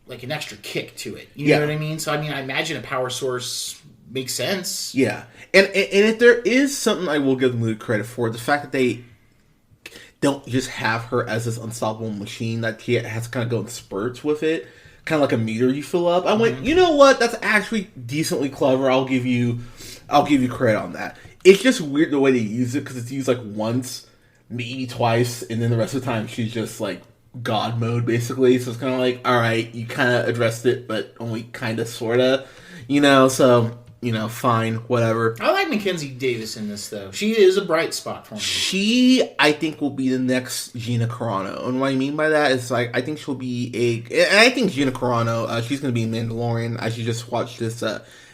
C: like, an extra kick to it. You know what I mean? So, I mean, I imagine a power source... makes sense.
A: Yeah. And if there is something I will give the movie credit for, the fact that they don't just have her as this unstoppable machine that she has to kind of go in spurts with it, kind of like a meter you fill up. I went, you know what? That's actually decently clever. I'll give you credit on that. It's just weird the way they use it, because it's used like once, maybe twice, and then the rest of the time she's just like God mode basically. So it's kind of like, all right, you kind of addressed it, but only kind of, sort of, so... fine, whatever.
C: I like Mackenzie Davis in this, though. She is a bright spot for me.
A: She, I think, will be the next Gina Carano. And what I mean by that is, like, I think she'll be and I think Gina Carano, she's going to be in Mandalorian. I should just watch this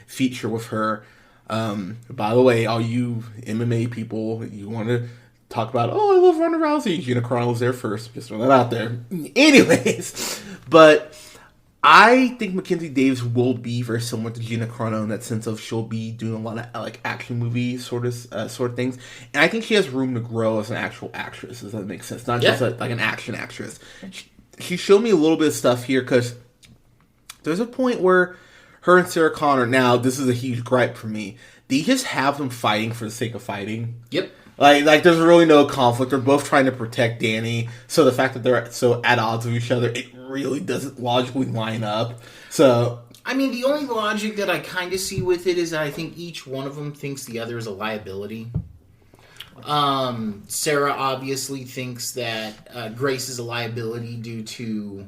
A: feature with her. By the way, all you MMA people, you want to talk about, oh, I love Ronda Rousey. Gina Carano was there first. Just throwing that out there. Anyways, but I think Mackenzie Davis will be very similar to Gina Carano in that sense of she'll be doing a lot of like action movie sort of things, and I think she has room to grow as an actual actress. Does that make sense? Not just like an action actress. She showed me a little bit of stuff here because there's a point where her and Sarah Connor. Now this is a huge gripe for me. They just have them fighting for the sake of fighting.
C: Yep.
A: Like there's really no conflict. They're both trying to protect Danny. So the fact that they're so at odds with each other, it really doesn't logically line up. So
C: I mean, the only logic that I kind of see with it is that I think each one of them thinks the other is a liability. Sarah obviously thinks that Grace is a liability due to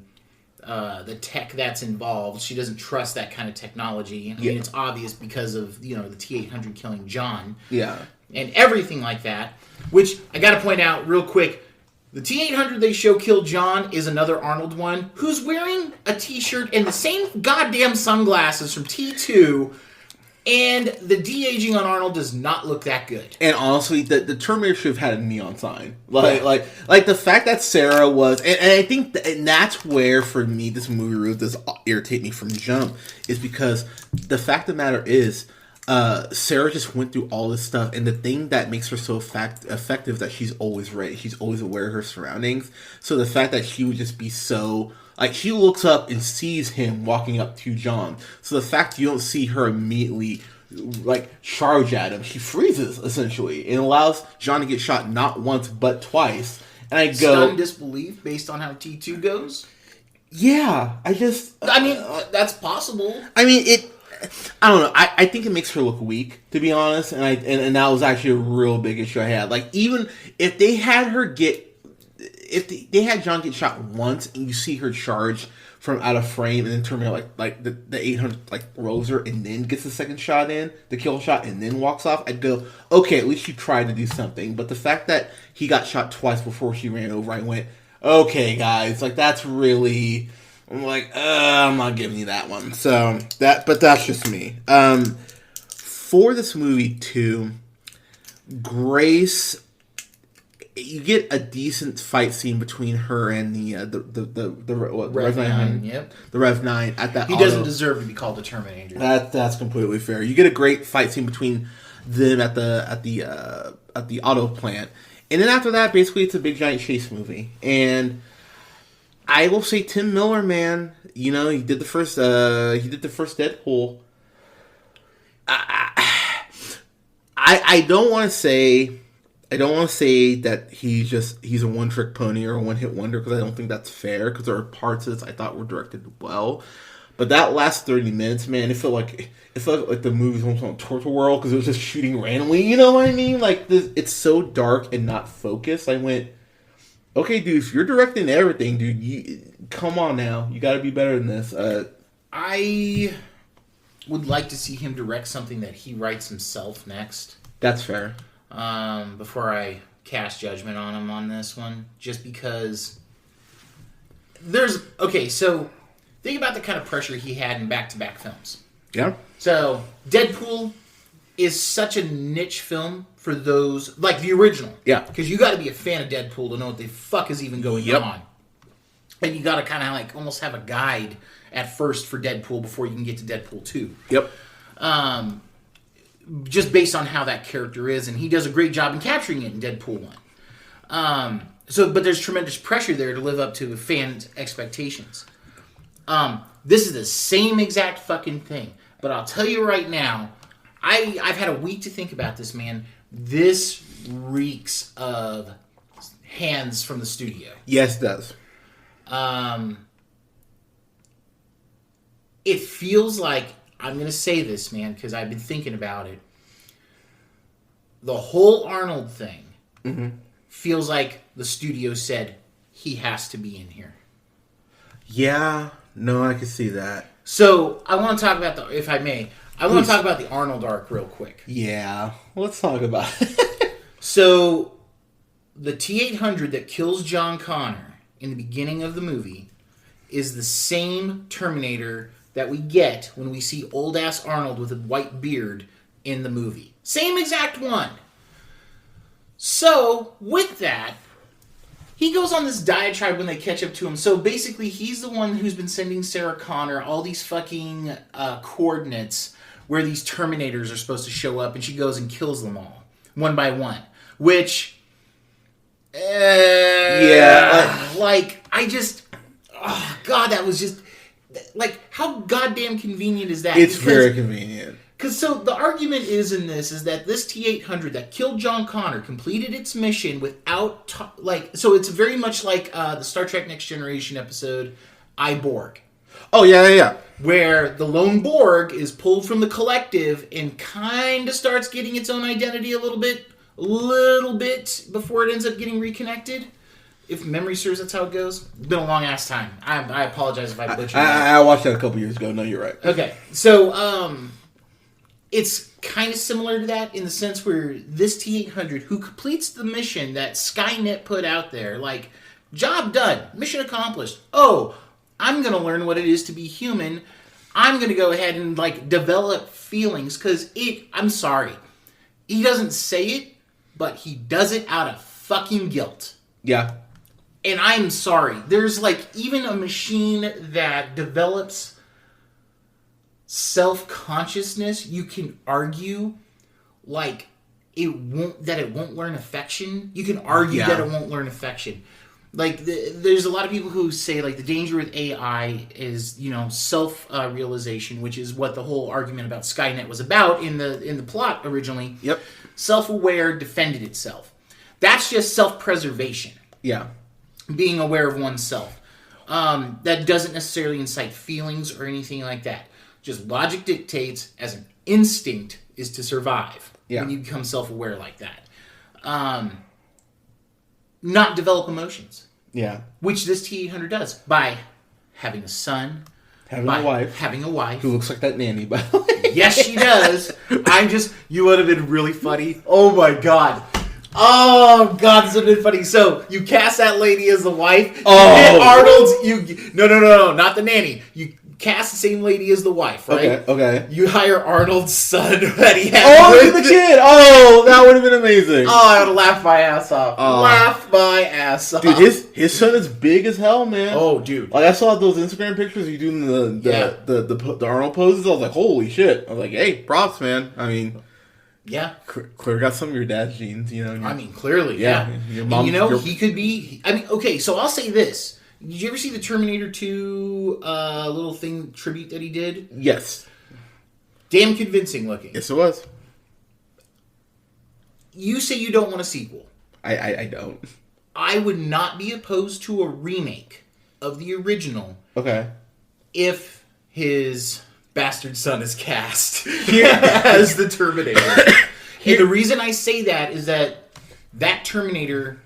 C: the tech that's involved. She doesn't trust that kind of technology. I mean, it's obvious because of the T-800 killing John.
A: Yeah.
C: And everything like that. Which, I gotta point out real quick, the T-800 they show killed John is another Arnold one, who's wearing a t-shirt and the same goddamn sunglasses from T2, and the de-aging on Arnold does not look that good.
A: And honestly, the Terminator should have had a neon sign. Like the fact that Sarah was... And I think and that's where, for me, this movie really does irritate me from jump, is because the fact of the matter is... Sarah just went through all this stuff, and the thing that makes her so effective is that she's always ready. She's always aware of her surroundings. So the fact that she would just be so... Like, she looks up and sees him walking up to John. So the fact you don't see her immediately, like, charge at him, she freezes, essentially, and allows John to get shot not once, but twice. And I go...
C: Stunned disbelief based on how T2 goes?
A: Yeah, I
C: mean, that's possible.
A: I mean, I don't know. I think it makes her look weak, to be honest, and that was actually a real big issue I had. Like, even if they had John get shot once, and you see her charge from out of frame, and then Terminator like the 800 like rolls her, and then gets the second shot in, the kill shot, and then walks off, I'd go, okay, at least she tried to do something. But the fact that he got shot twice before she ran over, I went, okay, guys, like that's really. I'm like, I'm not giving you that one. So but that's just me. For this movie too, Grace, you get a decent fight scene between her and the Rev 9.
C: Yep.
A: The Rev 9 at that.
C: He doesn't deserve to be called the Terminator.
A: That's completely fair. You get a great fight scene between them at the auto plant, and then after that, basically, it's a big giant chase movie. And I will say Tim Miller, man, he did the first Deadpool. I don't want to say that he's a one-trick pony or a one-hit wonder, because I don't think that's fair, because there are parts of this I thought were directed well. But that last 30 minutes, man, it felt like the movie's almost on Torture World, because it was just shooting randomly, you know what I mean? Like, it's so dark and not focused. I went, okay, dude, if you're directing everything, dude, come on now. You got to be better than this.
C: I would like to see him direct something that he writes himself next.
A: That's fair.
C: Before I cast judgment on him on this one. Just because so think about the kind of pressure he had in back-to-back films.
A: Yeah.
C: So, Deadpool is such a niche film for those, like the original.
A: Yeah.
C: Because you got to be a fan of Deadpool to know what the fuck is even going on. And you got to kind of like almost have a guide at first for Deadpool before you can get to Deadpool 2.
A: Yep.
C: Just based on how that character is, and he does a great job in capturing it in Deadpool 1. But there's tremendous pressure there to live up to fans' expectations. This is the same exact fucking thing. But I'll tell you right now, I've had a week to think about this, man. This reeks of hands from the studio.
A: Yes, it does.
C: It feels like, I'm going to say this, man, because I've been thinking about it. The whole Arnold thing feels like the studio said, he has to be in here.
A: Yeah, no, I can see that.
C: So, I want to talk about if I may, I want to talk about the Arnold arc real quick.
A: Yeah, let's talk about it.
C: So, the T-800 that kills John Connor in the beginning of the movie is the same Terminator that we get when we see old-ass Arnold with a white beard in the movie. Same exact one. So, with that, he goes on this diatribe when they catch up to him. So basically, he's the one who's been sending Sarah Connor all these fucking coordinates where these Terminators are supposed to show up, and she goes and kills them all, one by one. Which, oh god, that was just, like, how goddamn convenient is that?
A: It's very convenient.
C: Because so the argument is that this T-800 that killed John Connor completed its mission without, so it's very much like the Star Trek Next Generation episode, I, Borg.
A: Oh, yeah.
C: Where the lone Borg is pulled from the collective and kind of starts getting its own identity a little bit before it ends up getting reconnected. If memory serves, that's how it goes. It's been a long ass time. I apologize if I butchered that.
A: I watched that a couple years ago. No, you're right.
C: Okay, so it's kind of similar to that in the sense where this T-800, who completes the mission that Skynet put out there, like, job done, mission accomplished. Oh, I'm going to learn what it is to be human. I'm going to go ahead and, like, develop feelings, because I'm sorry, he doesn't say it, but he does it out of fucking guilt.
A: Yeah.
C: And I'm sorry. There's, like, even a machine that develops self-consciousness, you can argue, like, it won't learn affection. You can argue that it won't learn affection. Like, there's a lot of people who say, like, the danger with AI is, self-realization, which is what the whole argument about Skynet was about in the plot originally.
A: Yep.
C: Self-aware defended itself. That's just self-preservation.
A: Yeah.
C: Being aware of oneself. That doesn't necessarily incite feelings or anything like that. Just logic dictates, as an instinct, is to survive when you become self-aware like that. Not develop emotions.
A: Yeah.
C: Which this T-800 does by having a son.
A: Having a wife.
C: Who
A: looks like that nanny, by the way.
C: Yes, she does. You would have been really funny. Oh my god. Oh god, this would have been funny. So, you cast that lady as the wife.
A: Oh.
C: You get Arnold's... No, not the nanny. You cast the same lady as the wife, right?
A: Okay.
C: You hire Arnold's son that he has.
A: Oh, the kid! Oh, that would have been amazing.
C: Oh, I would have laughed my ass off.
A: Dude, his son is big as hell, man.
C: Oh, dude.
A: Like, I saw those Instagram pictures of you doing the Arnold poses. I was like, holy shit. I was like, hey, props, man. I mean...
C: Yeah.
A: Clearly got some of your dad's genes,
C: Clearly, yeah.
A: Your mom,
C: he could be... okay, so I'll say this. Did you ever see the Terminator 2 little thing, tribute that he did?
A: Yes.
C: Damn convincing looking.
A: Yes, it was.
C: You say you don't want a sequel.
A: I don't.
C: I would not be opposed to a remake of the original.
A: Okay.
C: If his bastard son is cast as the Terminator. And the reason I say that is that Terminator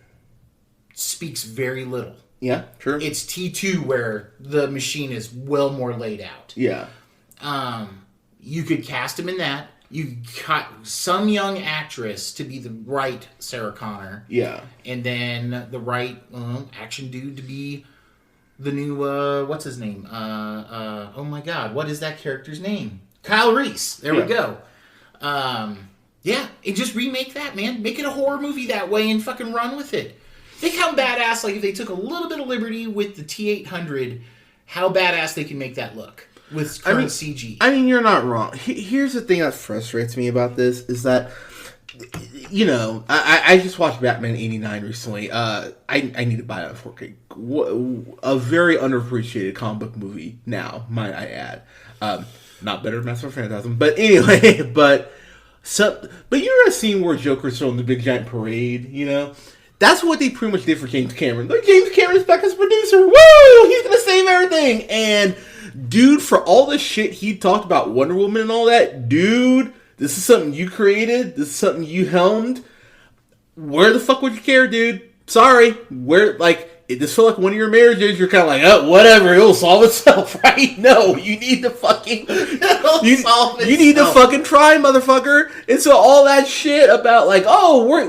C: speaks very little.
A: Yeah, true.
C: It's T2 where the machine is well more laid out.
A: Yeah.
C: You could cast him in that. You got some young actress to be the right Sarah Connor.
A: Yeah.
C: And then the right action dude to be the new, what's his name? Oh my god, what is that character's name? Kyle Reese. There we go. Yeah, and just remake that, man. Make it a horror movie that way and fucking run with it. Think how badass, like, if they took a little bit of liberty with the T-800, how badass they can make that look with current CG.
A: I mean, you're not wrong. Here's the thing that frustrates me about this, is that, I just watched Batman 89 recently. I need to buy it on 4K. A very underappreciated comic book movie now, might I add. Not better than Master of Phantasm, but anyway, but you ever seen where Joker's throwing the big giant parade, That's what they pretty much did for James Cameron. Like, James Cameron's back as producer. Woo! He's gonna save everything. And, dude, for all the shit he talked about Wonder Woman and all that, dude, this is something you created. This is something you helmed. Where the fuck would you care, dude? Sorry. It just felt like one of your marriages, you're kind of like, oh, whatever, it'll solve itself, right? No, you need to fucking... You need to fucking try, motherfucker. And so all that shit about, like,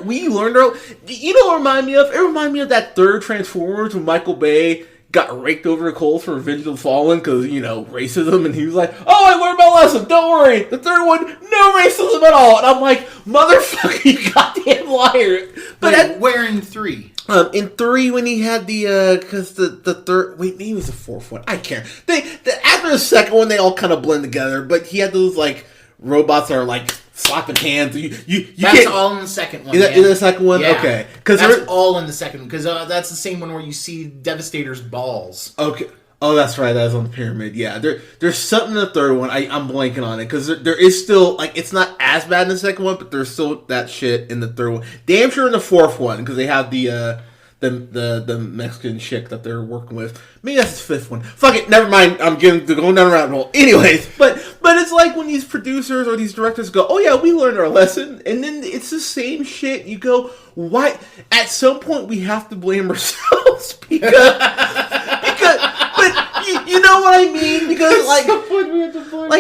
A: we learned our... You know what it reminded me of? It reminded me of that third Transformers when Michael Bay got raked over the coals for Revenge of the Fallen because, racism, and he was like, oh, I learned my lesson, don't worry. The third one, no racism at all. And I'm like, motherfucker, you goddamn liar.
C: But where in 3?
A: In 3, when he had because the third, wait, maybe it was the fourth one. I can't. After the second one, they all kind of blend together, but he had those, robots that are, slapping hands.
C: That's all in the second one.
A: Is that in the second one?
C: Yeah.
A: Okay.
C: That's all in the second one, because that's the same one where you see Devastator's balls.
A: Okay. Oh, that's right. That was on the pyramid. Yeah. There's something in the third one. I'm blanking on it, because there is still, it's not as bad in the second one, but there's still that shit in the third one. Damn sure in the fourth one, because they have the Mexican chick that they're working with. Maybe that's the fifth one. Fuck it, never mind. I'm going down a rabbit hole. Anyways, but it's like when these producers or these directors go, oh yeah, we learned our lesson, and then it's the same shit. You go, why? At some point, we have to blame ourselves because but you know what I mean? Because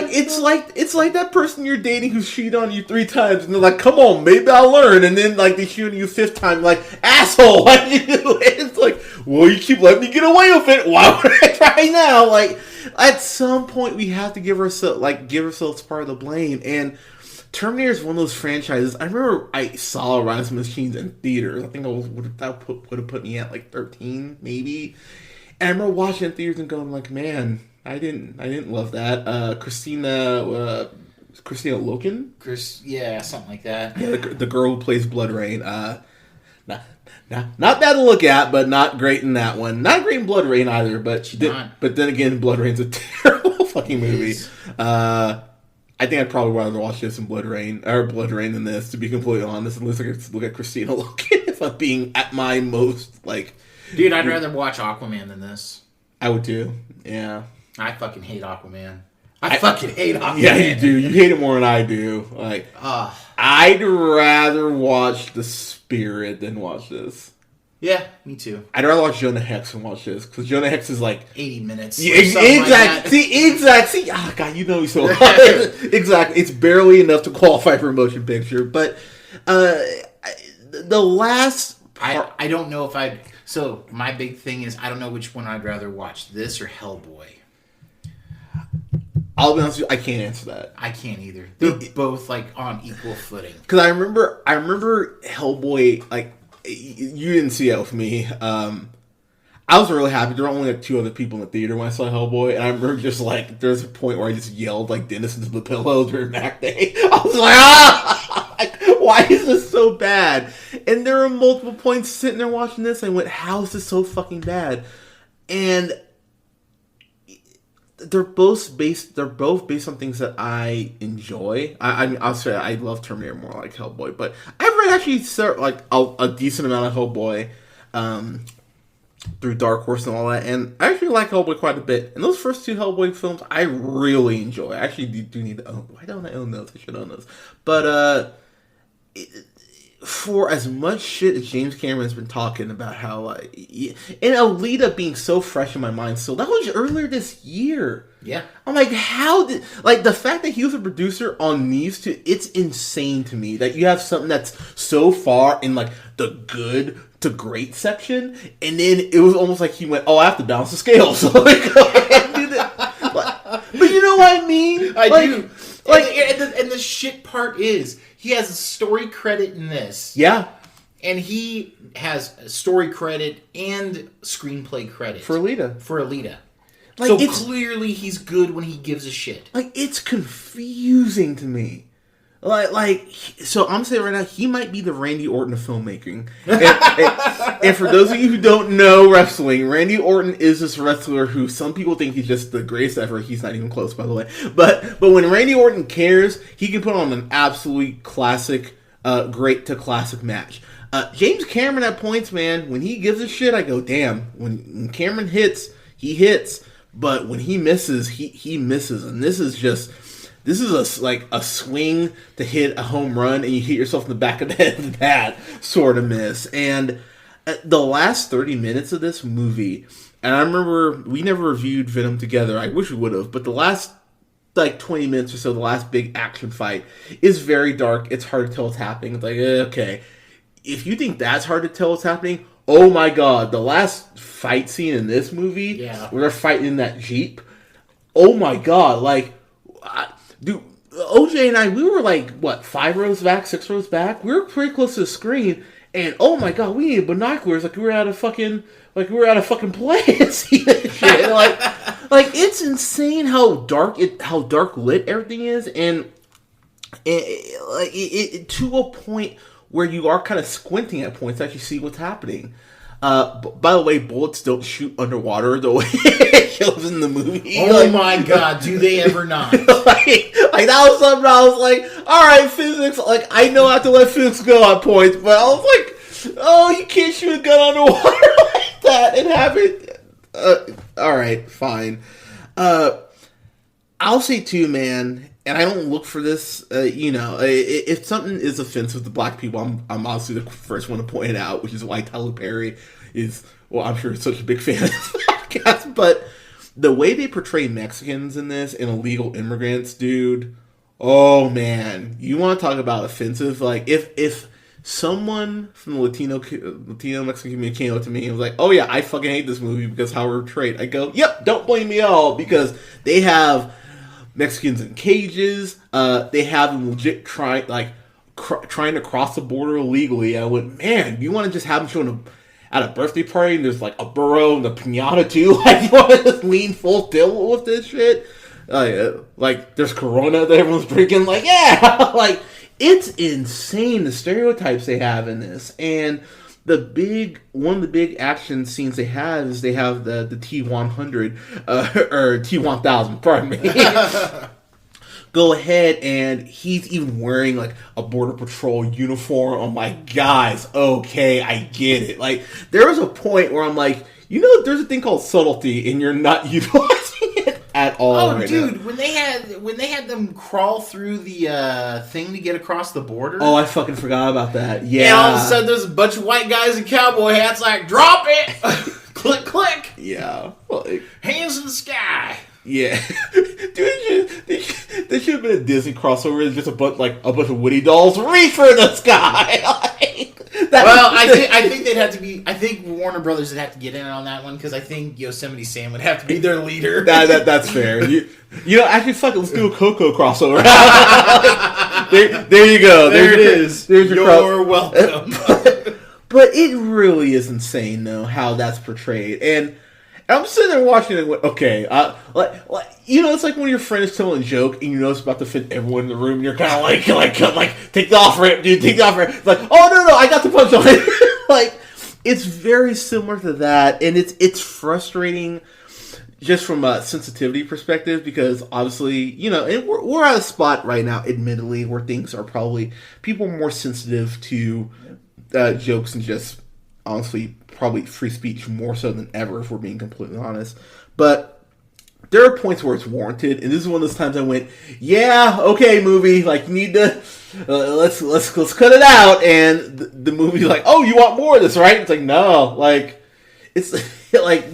A: it's like that person you're dating who's cheated on you 3 times, and they're like, come on, maybe I'll learn, and then they cheat on you 5th time, like, asshole, why did you do it? It's like, well, you keep letting me get away with it. Why would I try now? At some point, we have to give ourselves part of the blame. And Terminator is one of those franchises. I remember I saw Rise of the Machines in theaters. I think that would have put me at 13, maybe. And I remember watching it in theaters and going man, I didn't love that. Christina Loken?
C: Yeah, something like that.
A: Yeah, the girl who plays Blood Rain. Not bad to look at, but not great in that one. Not great in Blood Rain either, but but then again, Blood Rain's a terrible fucking movie. I think I'd probably rather watch this than Blood Rain than this, to be completely honest. At least I could look at Christina Loken if I'm being at my most
C: Dude, I'd rather watch Aquaman than this.
A: I would too. Yeah.
C: I fucking hate Aquaman. I fucking hate Aquaman.
A: Yeah, you do. You hate it more than I do. I'd rather watch The Spirit than watch this.
C: Yeah, me too.
A: I'd rather watch Jonah Hex than watch this, because Jonah Hex is
C: 80 minutes.
A: Yeah, exactly. See, oh god, you know me so well. Exactly. It's barely enough to qualify for a motion picture, but the last part,
C: I don't know if I'd. So my big thing is I don't know which one I'd rather watch, this or Hellboy.
A: I'll be honest with you, I can't answer that.
C: I can't either. They're both on equal footing.
A: Because I remember Hellboy. You didn't see it with me. I was really happy. There were only 2 other people in the theater when I saw Hellboy, and I remember just there's a point where I just yelled Dennis into the pillow during Mac Day. I was why is this so bad? And there were multiple points sitting there watching this, and I went, how is this so fucking bad? And they're both based on things that I enjoy. I'll say I love Terminator more like Hellboy, but I've read actually a decent amount of Hellboy through Dark Horse and all that, and I actually like Hellboy quite a bit. And those first 2 Hellboy films, I really enjoy. I actually do need to own. Why don't I own those? I should own those. But for as much shit as James Cameron's been talking about how and Alita being so fresh in my mind, so that was earlier this year.
C: Yeah.
A: I'm how did the fact that he was a producer on these 2, it's insane to me that you have something that's so far in the good to great section, and then it was almost like he went, oh, I have to balance the scales. So but you know what I mean?
C: I do. And the shit part is, he has a story credit in this.
A: Yeah.
C: And he has a story credit and screenplay credit.
A: For Alita.
C: So clearly he's good when he gives a shit.
A: It's confusing to me. So I'm saying right now, he might be the Randy Orton of filmmaking. And for those of you who don't know wrestling, Randy Orton is this wrestler who some people think he's just the greatest ever. He's not even close, by the way. But when Randy Orton cares, he can put on an absolutely classic, great to classic match. James Cameron at points, man, when he gives a shit, I go, damn. When Cameron hits, he hits. But when he misses, he misses. And this is a swing to hit a home run, and you hit yourself in the back of the head with that sort of miss. And the last 30 minutes of this movie, and I remember we never reviewed Venom together. I wish we would have, but the last 20 minutes or so, the last big action fight is very dark. It's hard to tell what's happening. It's okay. If you think that's hard to tell what's happening, Oh my god, the last fight scene in this movie,
C: Yeah.
A: where they're fighting in that Jeep. Oh my god, like, dude, OJ and I, we were like, what, 5 rows back, 6 rows back? We were pretty close to the screen, and oh my god, we needed binoculars like we were at a fucking play and see that shit. like it's insane how dark lit everything is, and it to a point where you are kind of squinting at points to actually see what's happening. By the way, bullets don't shoot underwater the way it shows in the movie.
C: Oh my god, do they ever not?
A: like that was something I was like, alright, physics, like, I know I have to let physics go at points, but I was like, oh, you can't shoot a gun underwater like that and have it. Alright, fine. I'll say too, man, and I don't look for this, if something is offensive to black people, I'm obviously the first one to point it out, which is why Tyler Perry is, well, I'm sure such a big fan of this podcast, but the way they portray Mexicans in this and illegal immigrants, dude, oh man, you want to talk about offensive? Like, if someone from the Latino Mexican community came up to me and was like, oh yeah, I fucking hate this movie because how we're portrayed, I go, yep, don't blame me at all, because they have Mexicans in cages. They have them legit trying to cross the border illegally. I went, man, you want to just have them showing at a birthday party and there's like a burro and a pinata too? Like, you want to just lean full tilt with this shit? Like there's Corona that everyone's drinking. Like, yeah, like it's insane the stereotypes they have in this. And one of the big action scenes they have is they have the T-100 or T-1000, pardon me. Go ahead, and he's even wearing like a border patrol uniform. I'm like, guys, okay, I get it. Like, there was a point where I'm like, there's a thing called subtlety, and you're not utilizing it at all.
C: Oh,
A: right
C: dude,
A: now.
C: when they had them crawl through the thing to get across the border.
A: Oh, I fucking forgot about that. Yeah.
C: And all of a sudden, there's a bunch of white guys in cowboy hats, like, drop it, click, click.
A: Yeah. Like,
C: hands in the sky.
A: Yeah, dude, there should have been a Disney crossover. It's just a bunch of Woody dolls reach for the sky.
C: I think they'd have to be. I think Warner Brothers would have to get in on that one because I think Yosemite Sam would have to be their leader.
A: That's fair. Actually, fuck it. Let's do a Coco crossover. there you go.
C: There it is.
A: There's
C: You're welcome.
A: But it really is insane, though, how that's portrayed. And I'm sitting there watching it and went, okay, it's like when your friend is telling a joke and you know it's about to fit everyone in the room and you're kind of like, take the off ramp, dude, take the off ramp. It's like, oh, no, I got the punchline. Like, it's very similar to that, and it's frustrating just from a sensitivity perspective because obviously, and we're at a spot right now, admittedly, where things are probably, people are more sensitive to jokes and just, honestly, probably free speech more so than ever, if we're being completely honest. But there are points where it's warranted, and this is one of those times I went, yeah, okay, movie, like, you need to let's cut it out. And the movie's like, oh, you want more of this, right? It's like, no, like, it's like,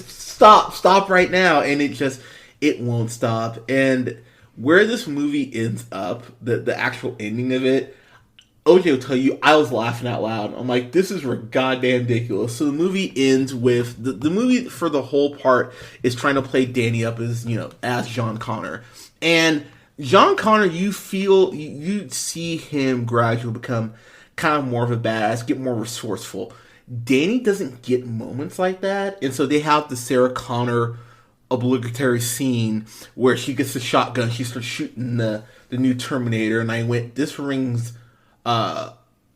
A: stop right now. And it won't stop. And where this movie ends up, the actual ending of it, OJ will tell you, I was laughing out loud. I'm like, this is goddamn ridiculous. So the movie ends with, the movie for the whole part is trying to play Danny up as John Connor. And John Connor, you see him gradually become kind of more of a badass, get more resourceful. Danny doesn't get moments like that. And so they have the Sarah Connor obligatory scene where she gets the shotgun, she starts shooting the new Terminator, and I went, this rings...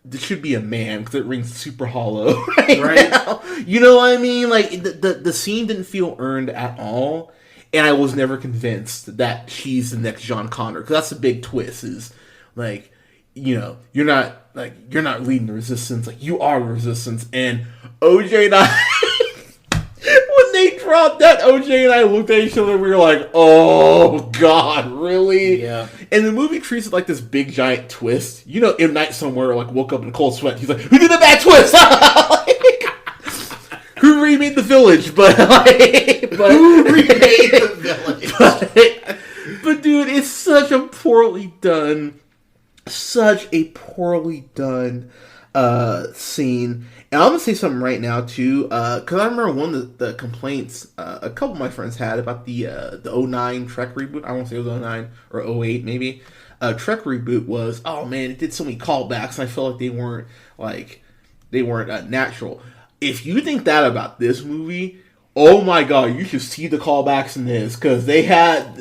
A: this should be a man because it rings super hollow right now. You know what I mean? Like, the scene didn't feel earned at all, and I was never convinced that she's the next John Connor, because that's the big twist, is like, you're not leading the resistance, like, you are the resistance. And OJ and I when they dropped that, OJ and I looked at each other and we were like, oh god, really? Yeah. And the movie treats it like this big giant twist. M. Night Somewhere woke up in a cold sweat. He's like, who did the bad twist? Who remade The Village? But who remade The Village? But dude, it's such a poorly done scene. And I'm gonna say something right now too, because I remember one of the complaints a couple of my friends had about the '09 Trek reboot. I won't say it was '09 or '08 maybe. Trek reboot was, oh man, it did so many callbacks, and I felt like they weren't natural. If you think that about this movie, oh my god, you should see the callbacks in this, because they had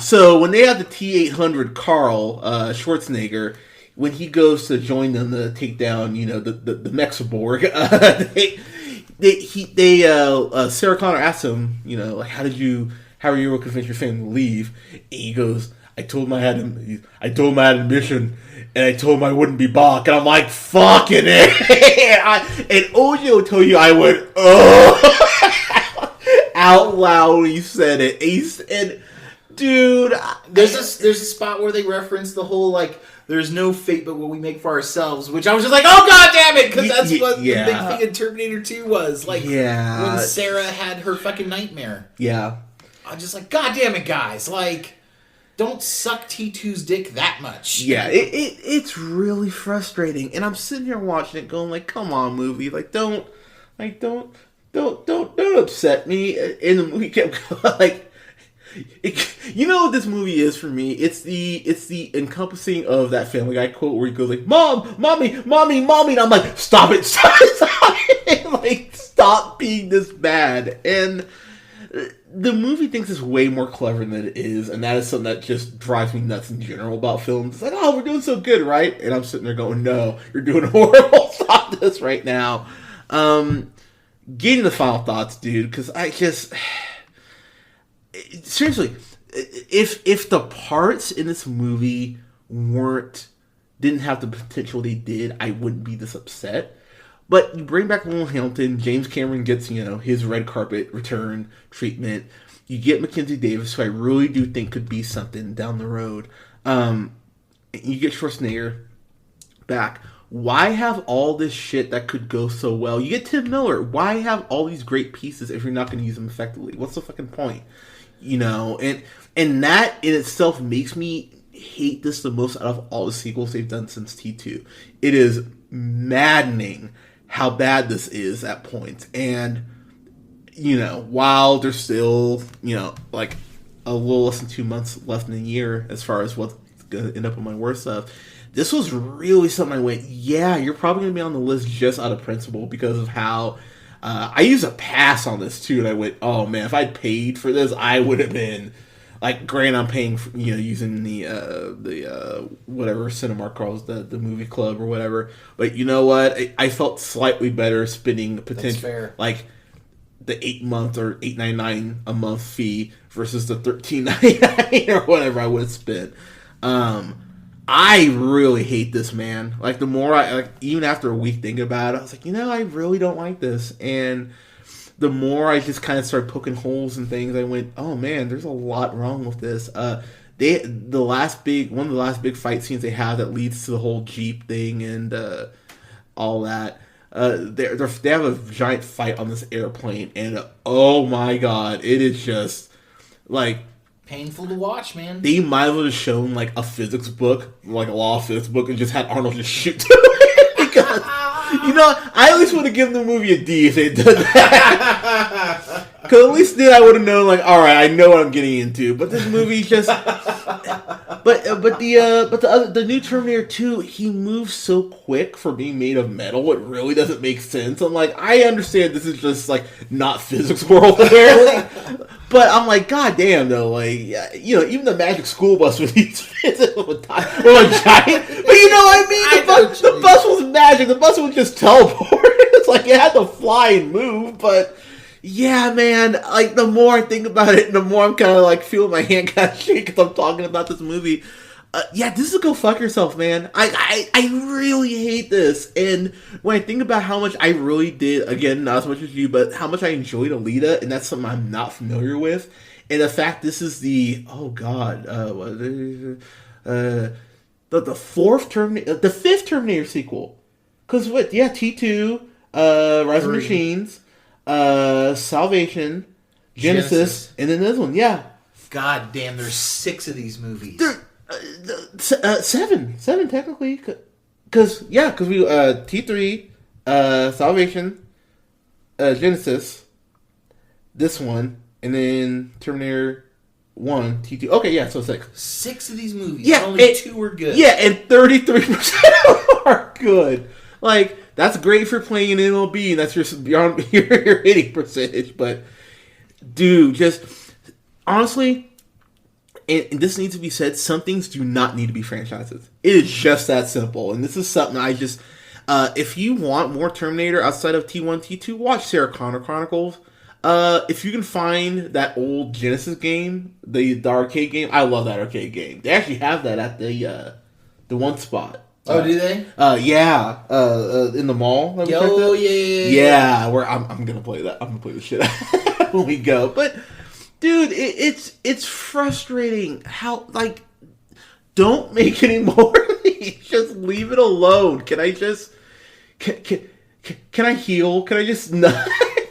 A: So when they had the T-800 Carl Schwarzenegger, when he goes to join them to take down, the Mexaborg, Sarah Connor asks him, like, how were you able to convince your family to leave? And he goes, I told him I had a mission, and I told him I wouldn't be back. And I'm like, fucking it. And OJ will tell you I went, oh, out loud when he said it. And dude,
C: there's a spot where they reference the whole, like, there's no fate but what we make for ourselves, which I was just like, oh god damn it, because that's what the big thing in Terminator 2 was. Like, when Sarah had her fucking nightmare.
A: Yeah.
C: I'm just like, god damn it, guys. Like, don't suck T2's dick that much.
A: Yeah, it's really frustrating. And I'm sitting here watching it going like, come on, movie. Like, don't upset me. And the movie kept going like, you know what this movie is for me? It's the encompassing of that Family Guy quote where he goes like, Mom, mommy, and I'm like, stop it. Like, stop being this bad. And the movie thinks it's way more clever than it is, and that is something that just drives me nuts in general about films. It's like, oh, we're doing so good, right? And I'm sitting there going, no, you're doing horrible. Stop this right now. Getting the final thoughts, dude, because I just... Seriously, if the parts in this movie didn't have the potential they did, I wouldn't be this upset. But you bring back Will Hamilton, James Cameron gets, his red carpet return treatment. You get Mackenzie Davis, who I really do think could be something down the road. You get Schwarzenegger back. Why have all this shit that could go so well? You get Tim Miller. Why have all these great pieces if you're not going to use them effectively? What's the fucking point? And that in itself makes me hate this the most out of all the sequels they've done since T2. It is maddening how bad this is at points. And, while there's still, like a little less than 2 months left in the year as far as what's going to end up on my worst stuff, this was really something I went, yeah, you're probably going to be on the list just out of principle because of how... I used a pass on this too, and I went, oh man, if I'd paid for this, I would have been... Like, granted, I'm paying for, using the whatever Cinemark calls the movie club or whatever. But you know what? I felt slightly better spending potential, like the $8 or $8.99 a month fee versus the $13.99 or whatever I would have spent. I really hate this, man. Like, the more even after a week thinking about it, I was like, I really don't like this. And the more I just kind of started poking holes in things, I went, oh man, there's a lot wrong with this. One of the last big fight scenes they have that leads to the whole Jeep thing and all that. They have a giant fight on this airplane, and oh my god, it is just like
C: painful to watch, man.
A: They might as well have shown like a physics book, like a law of physics book, and just had Arnold just shoot to it because. I at least would have given the movie a D if they did that. Because at least then I would have known, like, all right, I know what I'm getting into. But this movie just, the new Terminator 2, he moves so quick for being made of metal. It really doesn't make sense. I'm like, I understand this is just like not physics world apparently, but I'm like, god damn though, like, even the magic school bus with these physics with a giant. But you know what I mean? The bus was magic. The bus would just teleport. It's like it had to fly and move, but. Yeah, man, like, the more I think about it, the more I'm kind of, like, feeling my hand kind of shake because I'm talking about this movie. Yeah, this is a go fuck yourself, man. I really hate this. And when I think about how much I really did, again, not as much as you, but how much I enjoyed Alita, and that's something I'm not familiar with, and the fact this is the, the fifth Terminator sequel. Because T2, Rise of Machines... Salvation, Genesis, and then this one, yeah.
C: God damn, there's 6 of these movies.
A: Seven technically. because we T3, Salvation, Genesis, this one, and then Terminator 1, T2. Okay, yeah, so 6.
C: 6 of these movies.
A: Yeah,
C: only 2 were good.
A: Yeah, and 33% are good. Like, that's great for playing an MLB, and that's your hitting percentage. But, dude, just honestly, and this needs to be said, some things do not need to be franchises. It is just that simple. And this is something I just, if you want more Terminator outside of T1, T2, watch Sarah Connor Chronicles. If you can find that old Genesis game, the arcade game, I love that arcade game. They actually have that at the one spot.
C: Oh, do they?
A: In the mall. Yeah. Where I'm gonna play that. I'm gonna play the shit out when we go. But, dude, it's frustrating how, like, don't make any more of these. Just leave it alone. Can I just can I heal? Can I just not?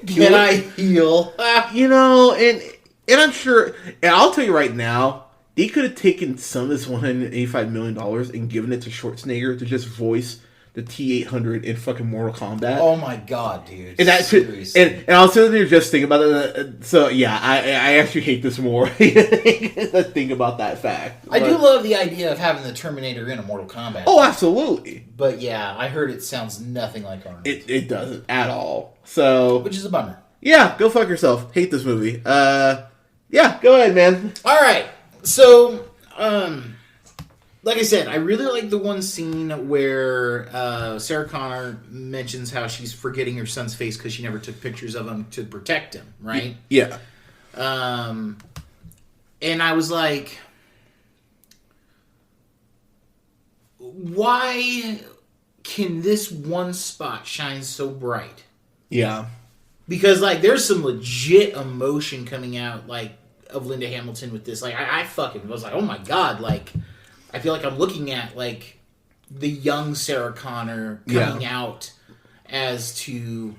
C: Can I heal?
A: And I'm sure, and I'll tell you right now, they could have taken some of this $185 million and given it to Schwarzenegger to just voice the T-800 in fucking Mortal Kombat.
C: Oh my god, dude!
A: And that's and I was sitting there just thinking about it. So yeah, I actually hate this more. Think about that fact.
C: I do love the idea of having the Terminator in a Mortal Kombat.
A: Oh, absolutely.
C: But yeah, I heard it sounds nothing like Arnold.
A: It doesn't at all. So,
C: which is a bummer.
A: Yeah, go fuck yourself. Hate this movie. Yeah, go ahead, man.
C: All right. So, like I said, I really like the one scene where Sarah Connor mentions how she's forgetting her son's face because she never took pictures of him to protect him, right?
A: Yeah.
C: And I was like, why can this one spot shine so bright?
A: Yeah.
C: Because, like, there's some legit emotion coming out, like, of Linda Hamilton with this. Like, I fucking was like, oh my god, like, I feel like I'm looking at, like, the young Sarah Connor coming out as to,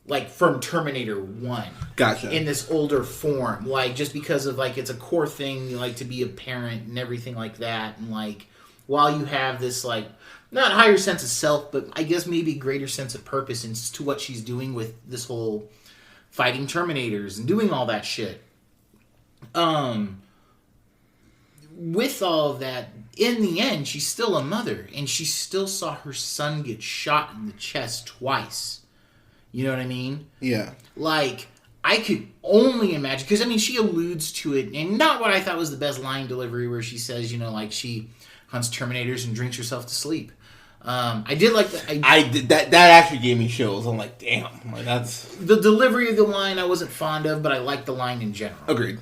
C: like, from Terminator 1.
A: Gotcha.
C: In this older form. Like, just because of, like, it's a core thing, like, to be a parent and everything like that. And, like, while you have this, like, not higher sense of self, but I guess maybe greater sense of purpose into what she's doing with this whole fighting Terminators and doing all that shit. With all of that, in the end, she's still a mother, and she still saw her son get shot in the chest twice. You know what I mean?
A: Yeah.
C: Like, I could only imagine, because, I mean, she alludes to it, and not what I thought was the best line delivery, where she says, you know, like, she hunts Terminators and drinks herself to sleep. I did like that.
A: That actually gave me chills. I'm like, damn. I'm like, that's
C: the delivery of the line I wasn't fond of, but I liked the line in general.
A: Agreed.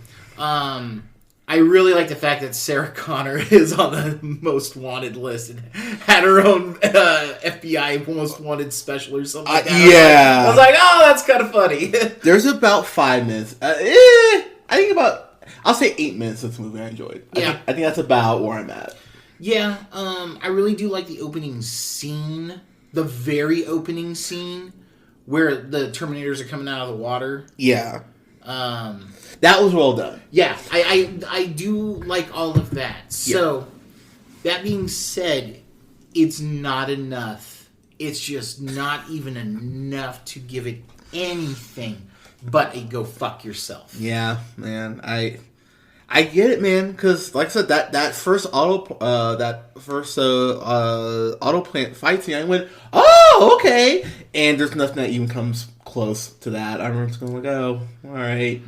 C: I really like the fact that Sarah Connor is on the most wanted list and had her own FBI most wanted special or something like that.
A: Yeah.
C: I was like, oh, that's kind of funny.
A: There's about 5 minutes. I'll say 8 minutes of this movie I enjoyed. I think that's about where I'm at.
C: Yeah, I really do like the opening scene, the very opening scene, where the Terminators are coming out of the water.
A: Yeah. That was well done.
C: Yeah, I do like all of that. So, that being said, it's not enough. It's just not even enough to give it anything but a go fuck yourself.
A: Yeah, man. I get it, man, because like I said, that first auto plant fight scene, I went, oh, okay, and there's nothing that even comes close to that. I remember just going like, oh, all right.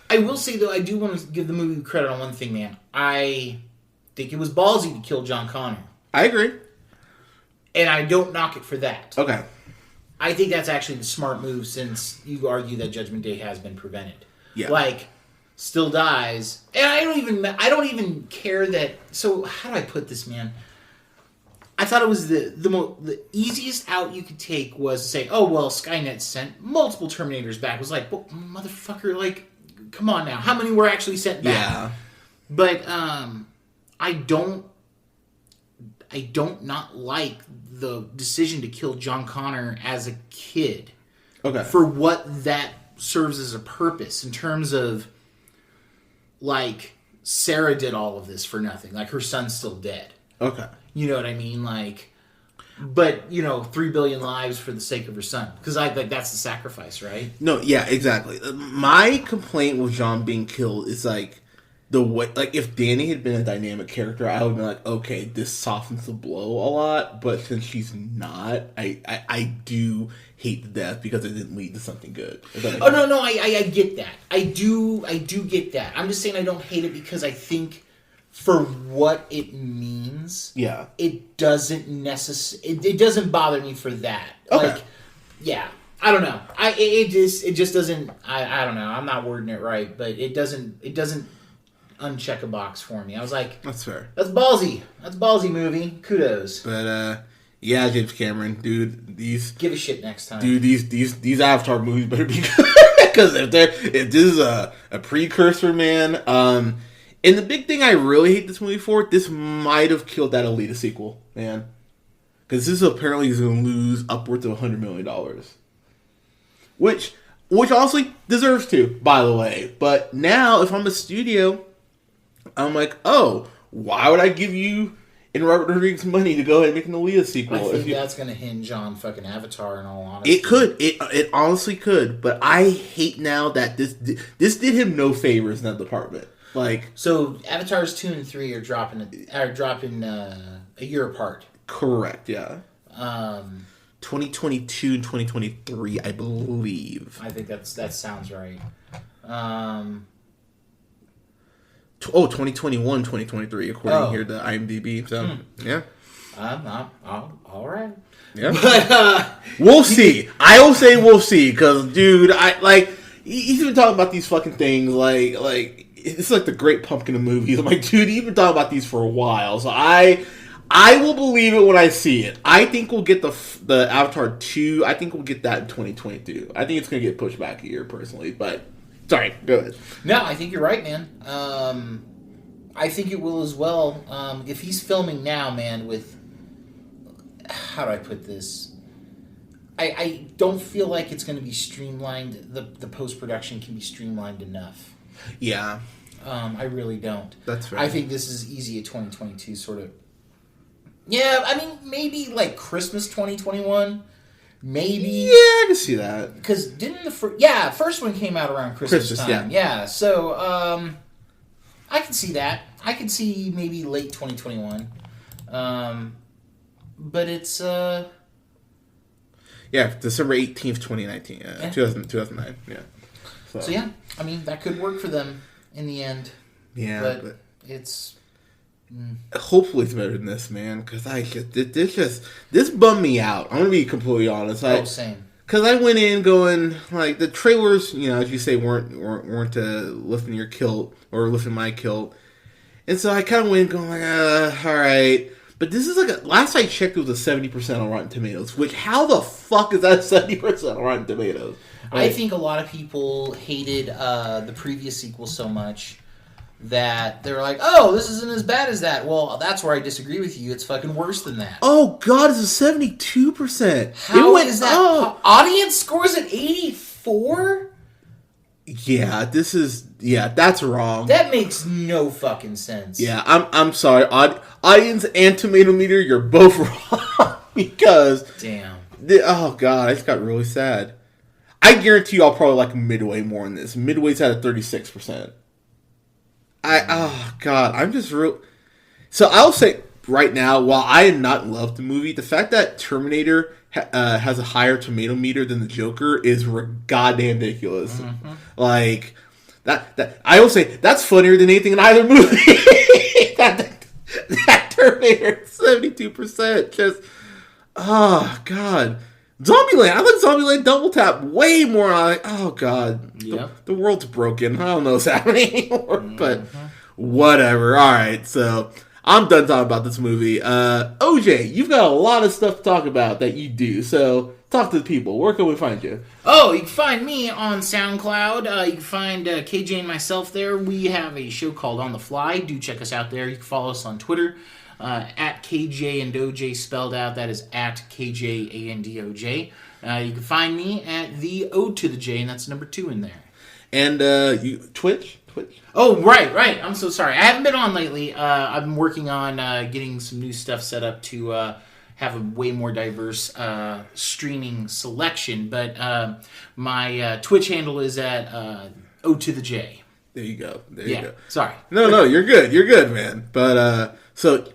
C: I will say though, I do want to give the movie credit on one thing, man. I think it was ballsy to kill John Connor.
A: I agree,
C: and I don't knock it for that.
A: Okay,
C: I think that's actually the smart move, since you argue that Judgment Day has been prevented.
A: Yeah,
C: like. Still dies, and I don't even care that. So how do I put this, man? I thought it was the easiest out you could take was to say, oh well, Skynet sent multiple Terminators back. It was like, well, motherfucker, like, come on now, how many were actually sent back?
A: Yeah,
C: but I don't not like the decision to kill John Connor as a kid.
A: Okay,
C: for what that serves as a purpose in terms of. Like, Sarah did all of this for nothing. Like, her son's still dead.
A: Okay.
C: You know what I mean? Like, but 3 billion lives for the sake of her son, because I think that's the sacrifice, right?
A: No, yeah, exactly. My complaint with Jean being killed is like the way, like if Danny had been a dynamic character, I would be like, okay, this softens the blow a lot. But since she's not, I do hate the death because it didn't lead to something good.
C: Oh no, I get that. I do get that. I'm just saying I don't hate it because I think for what it means, it doesn't it doesn't bother me for that.
A: Okay.
C: Like, yeah, I don't know. It just doesn't. I don't know. I'm not wording it right, but it doesn't uncheck a box for me. I was like,
A: that's fair.
C: That's ballsy. That's ballsy movie. Kudos.
A: But yeah, James Cameron, dude,
C: give a shit next time.
A: Dude, these Avatar movies better be good because if this is a precursor, man. And the big thing I really hate this movie for, this might have killed that Alita sequel, man. Because this apparently is going to lose upwards of $100 million. Which honestly deserves to, by the way. But now, if I'm a studio, I'm like, oh, why would I give you and Robert Rodriguez money to go ahead and make an Alita sequel?
C: I think that's going to hinge on fucking Avatar, in all honesty.
A: It could. It honestly could. But I hate now that this did him no favors in that department. Like,
C: so Avatars 2 and 3 are dropping a year apart.
A: Correct, yeah. 2022 and 2023, I believe.
C: I think that sounds right.
A: 2021, 2023, according here to IMDb. So, yeah.
C: All right.
A: Yeah. But, we'll see. I will say we'll see, because, dude, he's been talking about these fucking things, like, it's like the Great Pumpkin of movies. I'm like, dude, you've been talking about these for a while, so I will believe it when I see it. I think we'll get the Avatar 2. I think we'll get that in 2022. I think it's going to get pushed back a year, personally. But, sorry, go ahead.
C: No, I think you're right, man. I think it will as well. If he's filming now, man, with... How do I put this? I don't feel like it's going to be streamlined. The post-production can be streamlined enough.
A: Yeah.
C: I really don't.
A: That's fair.
C: I think this is easy a 2022 sort of... Yeah, I mean, maybe like Christmas 2021. Maybe.
A: Yeah, I can see that.
C: Because didn't the first one came out around Christmas time. Yeah, so I can see that. I can see maybe late 2021. But it's...
A: Yeah, December 18th, 2019. 2009, yeah.
C: So yeah, I mean, that could work for them in the end.
A: Yeah,
C: but it's...
A: Hopefully it's better than this, man. Because this bummed me out. I'm gonna be completely honest.
C: Same.
A: Because I went in going like the trailers, as you say, weren't lifting your kilt or lifting my kilt, and so I kind of went in going like, all right. But this is like last I checked, it was a 70% on Rotten Tomatoes. Which how the fuck is that 70% on Rotten Tomatoes?
C: I think a lot of people hated the previous sequel so much that they were like, oh, this isn't as bad as that. Well, that's where I disagree with you. It's fucking worse than that.
A: Oh, God, it's a 72%.
C: How is that? Audience scores at 84?
A: Yeah, that's wrong.
C: That makes no fucking sense.
A: Yeah, I'm sorry. Audience and tomato meter, you're both wrong. Because... Damn. Oh, God, I just got really sad. I guarantee you I'll probably like Midway more than this. Midway's at a 36%. Oh, God, I'm just real... So I'll say right now, while I am not in love with the movie, the fact that Terminator has a higher tomato meter than the Joker is goddamn ridiculous. Mm-hmm. Like, that I will say, that's funnier than anything in either movie. that Terminator, 72%. Just, oh, God. Zombieland. I like Zombieland Double Tap way more. Oh, God. Yeah. The world's broken. I don't know what's happening anymore. But whatever. All right. So I'm done talking about this movie. OJ, you've got a lot of stuff to talk about that you do. So talk to the people. Where can we find you?
C: Oh, you can find me on SoundCloud. You can find KJ and myself there. We have a show called On the Fly. Do check us out there. You can follow us on Twitter. At KJ and OJ spelled out. That is at KJANDOJ. You can find me at the O to the J, and that's number 2 in there.
A: And Twitch?
C: Oh, right. I'm so sorry. I haven't been on lately. I've been working on getting some new stuff set up to have a way more diverse streaming selection. But my Twitch handle is at O to the J.
A: There you go. There you go.
C: Sorry.
A: No, you're good. You're good, man. But so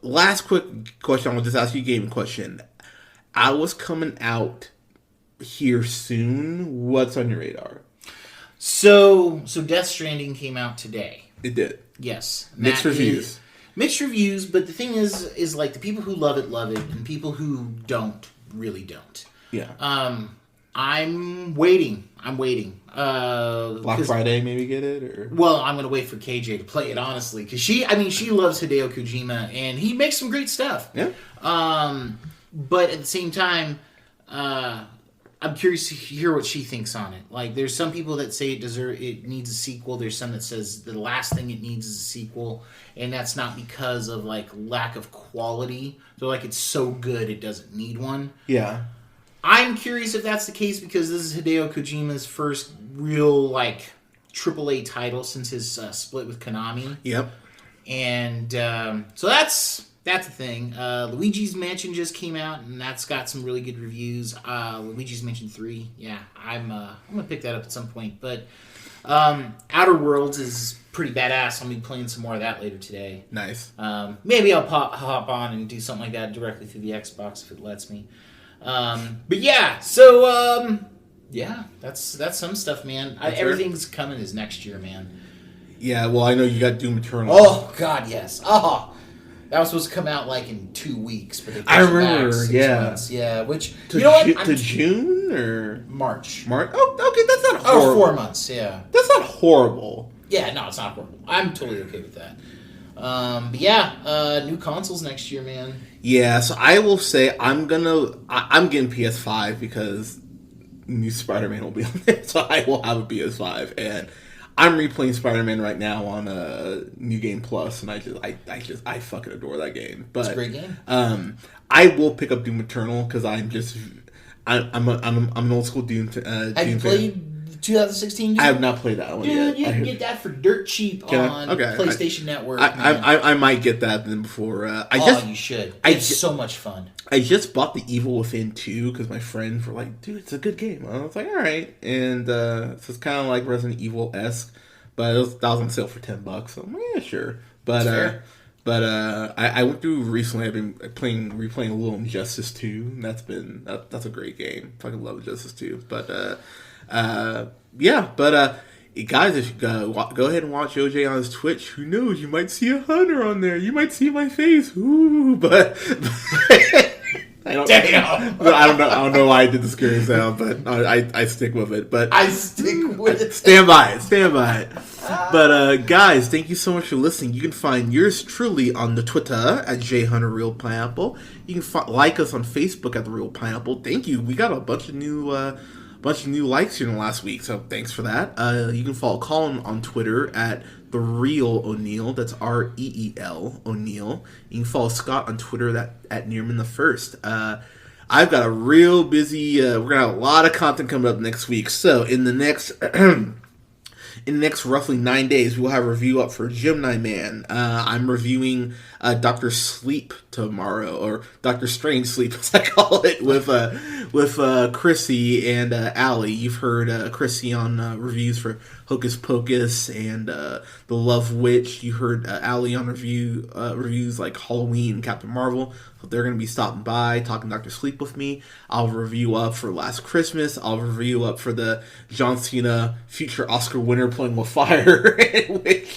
A: last quick question. I want to just ask you a gaming question. I was coming out here soon. What's on your radar?
C: So Death Stranding came out today.
A: It did.
C: Yes.
A: Mixed reviews.
C: Mixed reviews, but the thing is like the people who love it, and people who don't really don't.
A: Yeah.
C: I'm waiting.
A: Black Friday, maybe get it, or
C: well, I'm gonna wait for KJ to play it honestly, because she loves Hideo Kojima and he makes some great stuff.
A: Yeah.
C: But at the same time, I'm curious to hear what she thinks on it. Like, there's some people that say it needs a sequel. There's some that says the last thing it needs is a sequel, and that's not because of like lack of quality. They're like, it's so good it doesn't need one.
A: Yeah.
C: I'm curious if that's the case because this is Hideo Kojima's first real like AAA title since his split with Konami.
A: Yep. And
C: so that's the thing. Luigi's Mansion just came out, and that's got some really good reviews. Luigi's Mansion 3, yeah, I'm gonna pick that up at some point. But Outer Worlds is pretty badass. I'll be playing some more of that later today.
A: Nice.
C: Maybe I'll hop on and do something like that directly through the Xbox if it lets me. But yeah, so yeah, that's some stuff, man. Everything's coming is next year, man.
A: Yeah, well, I know you got Doom Eternal.
C: Oh God, yes. Oh, that was supposed to come out like in 2 weeks, but
A: I remember.
C: Back 6 months. Yeah, which
A: to
C: you know what?
A: To June or
C: March.
A: Oh, okay, that's not horrible.
C: 4 months. Yeah,
A: that's not horrible.
C: Yeah, no, it's not horrible. I'm totally okay with that. But yeah, new consoles next year, man.
A: Yeah, so I will say I'm getting PS5 because new Spider-Man will be on there, so I will have a PS5, and I'm replaying Spider-Man right now on New Game Plus, and I fucking adore that game. But
C: it's a great game.
A: I will pick up Doom Eternal because I'm an old school Doom.
C: Have you played 2016?
A: I have not played that one yet.
C: You can get that for dirt cheap on PlayStation Network.
A: I might get that then before.
C: You should. It's so much fun.
A: I just bought The Evil Within 2 because my friends were like, dude, it's a good game. I was like, all right. And so it's kind of like Resident Evil-esque, but that was on sale for $10. So I'm like, yeah, sure. But I went through recently. I've been replaying a little Injustice 2. And that's a great game. Fucking love Injustice 2. But guys, if you go ahead and watch OJ on his Twitch, who knows? You might see a hunter on there. You might see my face. Ooh, but I don't. Damn. I don't know why I did the scary sound, but I stick with it. But
C: I stick with it.
A: Stand by it. But guys, thank you so much for listening. You can find yours truly on the Twitter at JHunterRealPineapple. You can like us on Facebook at The Real Pineapple. Thank you. We got a bunch of new likes here in the last week, so thanks for that. You can follow Colin on Twitter at TheReelOneal. That's REEL O'Neal. You can follow Scott on Twitter at Nearmanthefirst. I've got a real busy. We're gonna have a lot of content coming up next week. So in the next. In the next roughly 9 days, we will have a review up for Gemini Man. I'm reviewing Dr. Sleep tomorrow, or Dr. Strange Sleep, as I call it, with Chrissy and Allie. You've heard Chrissy on reviews for Hocus Pocus and The Love Witch. You heard Allie on reviews like Halloween and Captain Marvel. So they're going to be stopping by, talking Dr. Sleep with me. I'll review up for Last Christmas. I'll review up for the John Cena future Oscar winner playing with fire.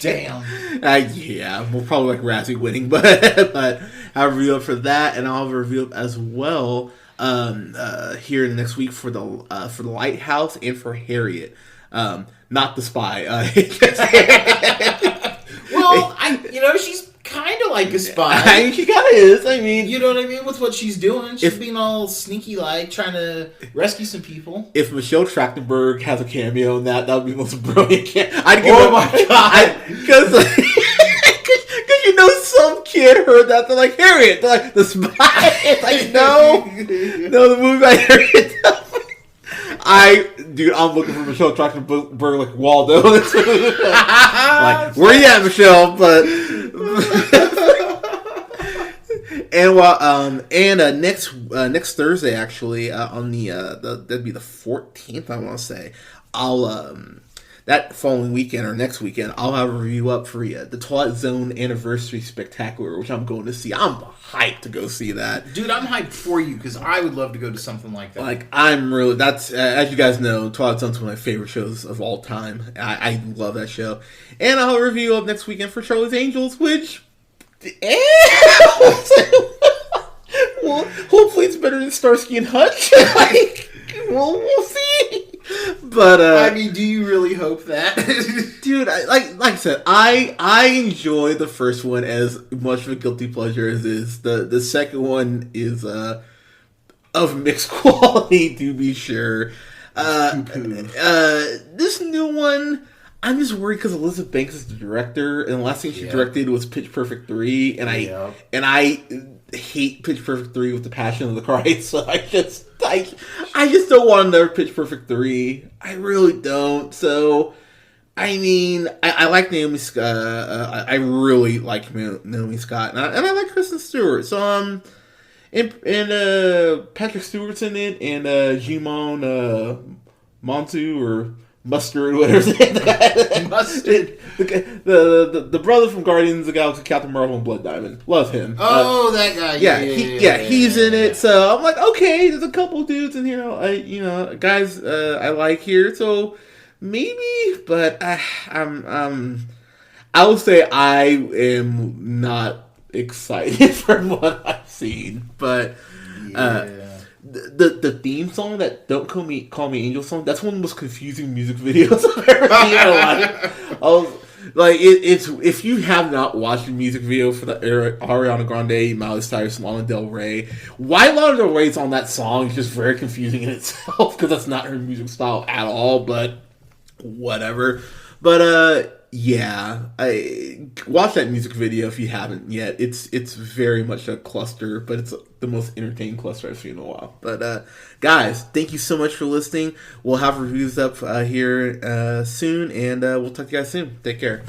C: Damn.
A: Yeah, we'll probably like Razzie winning, but I'll review up for that, and I'll have a review up as well here in the next week for the Lighthouse and for Harriet. Not the Spy.
C: Well, she's kind of like a spy.
A: I mean, she kind of is. I mean,
C: you know what I mean with what she's doing. She's being all sneaky, like trying to rescue some people.
A: If Michelle Trachtenberg has a cameo in that would be the most brilliant.
C: Oh my god!
A: Because some kid heard that, they're like, Harriet. They're like, the Spy. It's like, no, the movie by Harriet. I'm looking for Michelle Trachtenberg like Waldo. Like, where you at, Michelle? But next Thursday actually on the that'd be the 14th, I want to say. I'll that following weekend or next weekend, I'll have a review up for you. The Twilight Zone Anniversary Spectacular, which I'm going to see. I'm hyped to go see that.
C: Dude, I'm hyped for you because I would love to go to something like that.
A: Like, I'm really, that's, as you guys know, Twilight Zone's one of my favorite shows of all time. I love that show. And I'll review up next weekend for Charlie's Angels, which, well, hopefully it's better than Starsky and Hutch. Like, we'll see. But
C: I mean, do you really hope that?
A: Dude, like I said, I enjoy the first one as much of a guilty pleasure as is. The second one is of mixed quality, to be sure. This new one, I'm just worried because Elizabeth Banks is the director, and the last thing she directed was Pitch Perfect 3, and I hate Pitch Perfect 3 with the passion of the Christ, so I just don't want another Pitch Perfect 3. I really don't. So, I mean, I like Naomi Scott. I really like Naomi Scott, and I like Kristen Stewart. So, and Patrick Stewart's in it, and Jimon Montu or Mustard, whatever his name. Mustard. The brother from Guardians of the Galaxy, Captain Marvel, and Blood Diamond. Love him.
C: Oh, that guy.
A: He's in it. So I'm like, okay, there's a couple dudes in here. Guys, I like here. So maybe, but I will say I am not excited for what I've seen, but. The theme song, that "Don't Call Me Angel" song, that's one of the most confusing music videos I've ever seen in my life. It's if you have not watched the music video for the Ariana Grande, Miley Cyrus, Lana Del Rey, why Lana Del Rey's on that song is just very confusing in itself because that's not her music style at all. But whatever. But I watch that music video if you haven't yet. It's very much a cluster, but it's the most entertaining cluster I've seen in a while. But guys, thank you so much for listening. We'll have reviews up here soon, and we'll talk to you guys soon. Take care.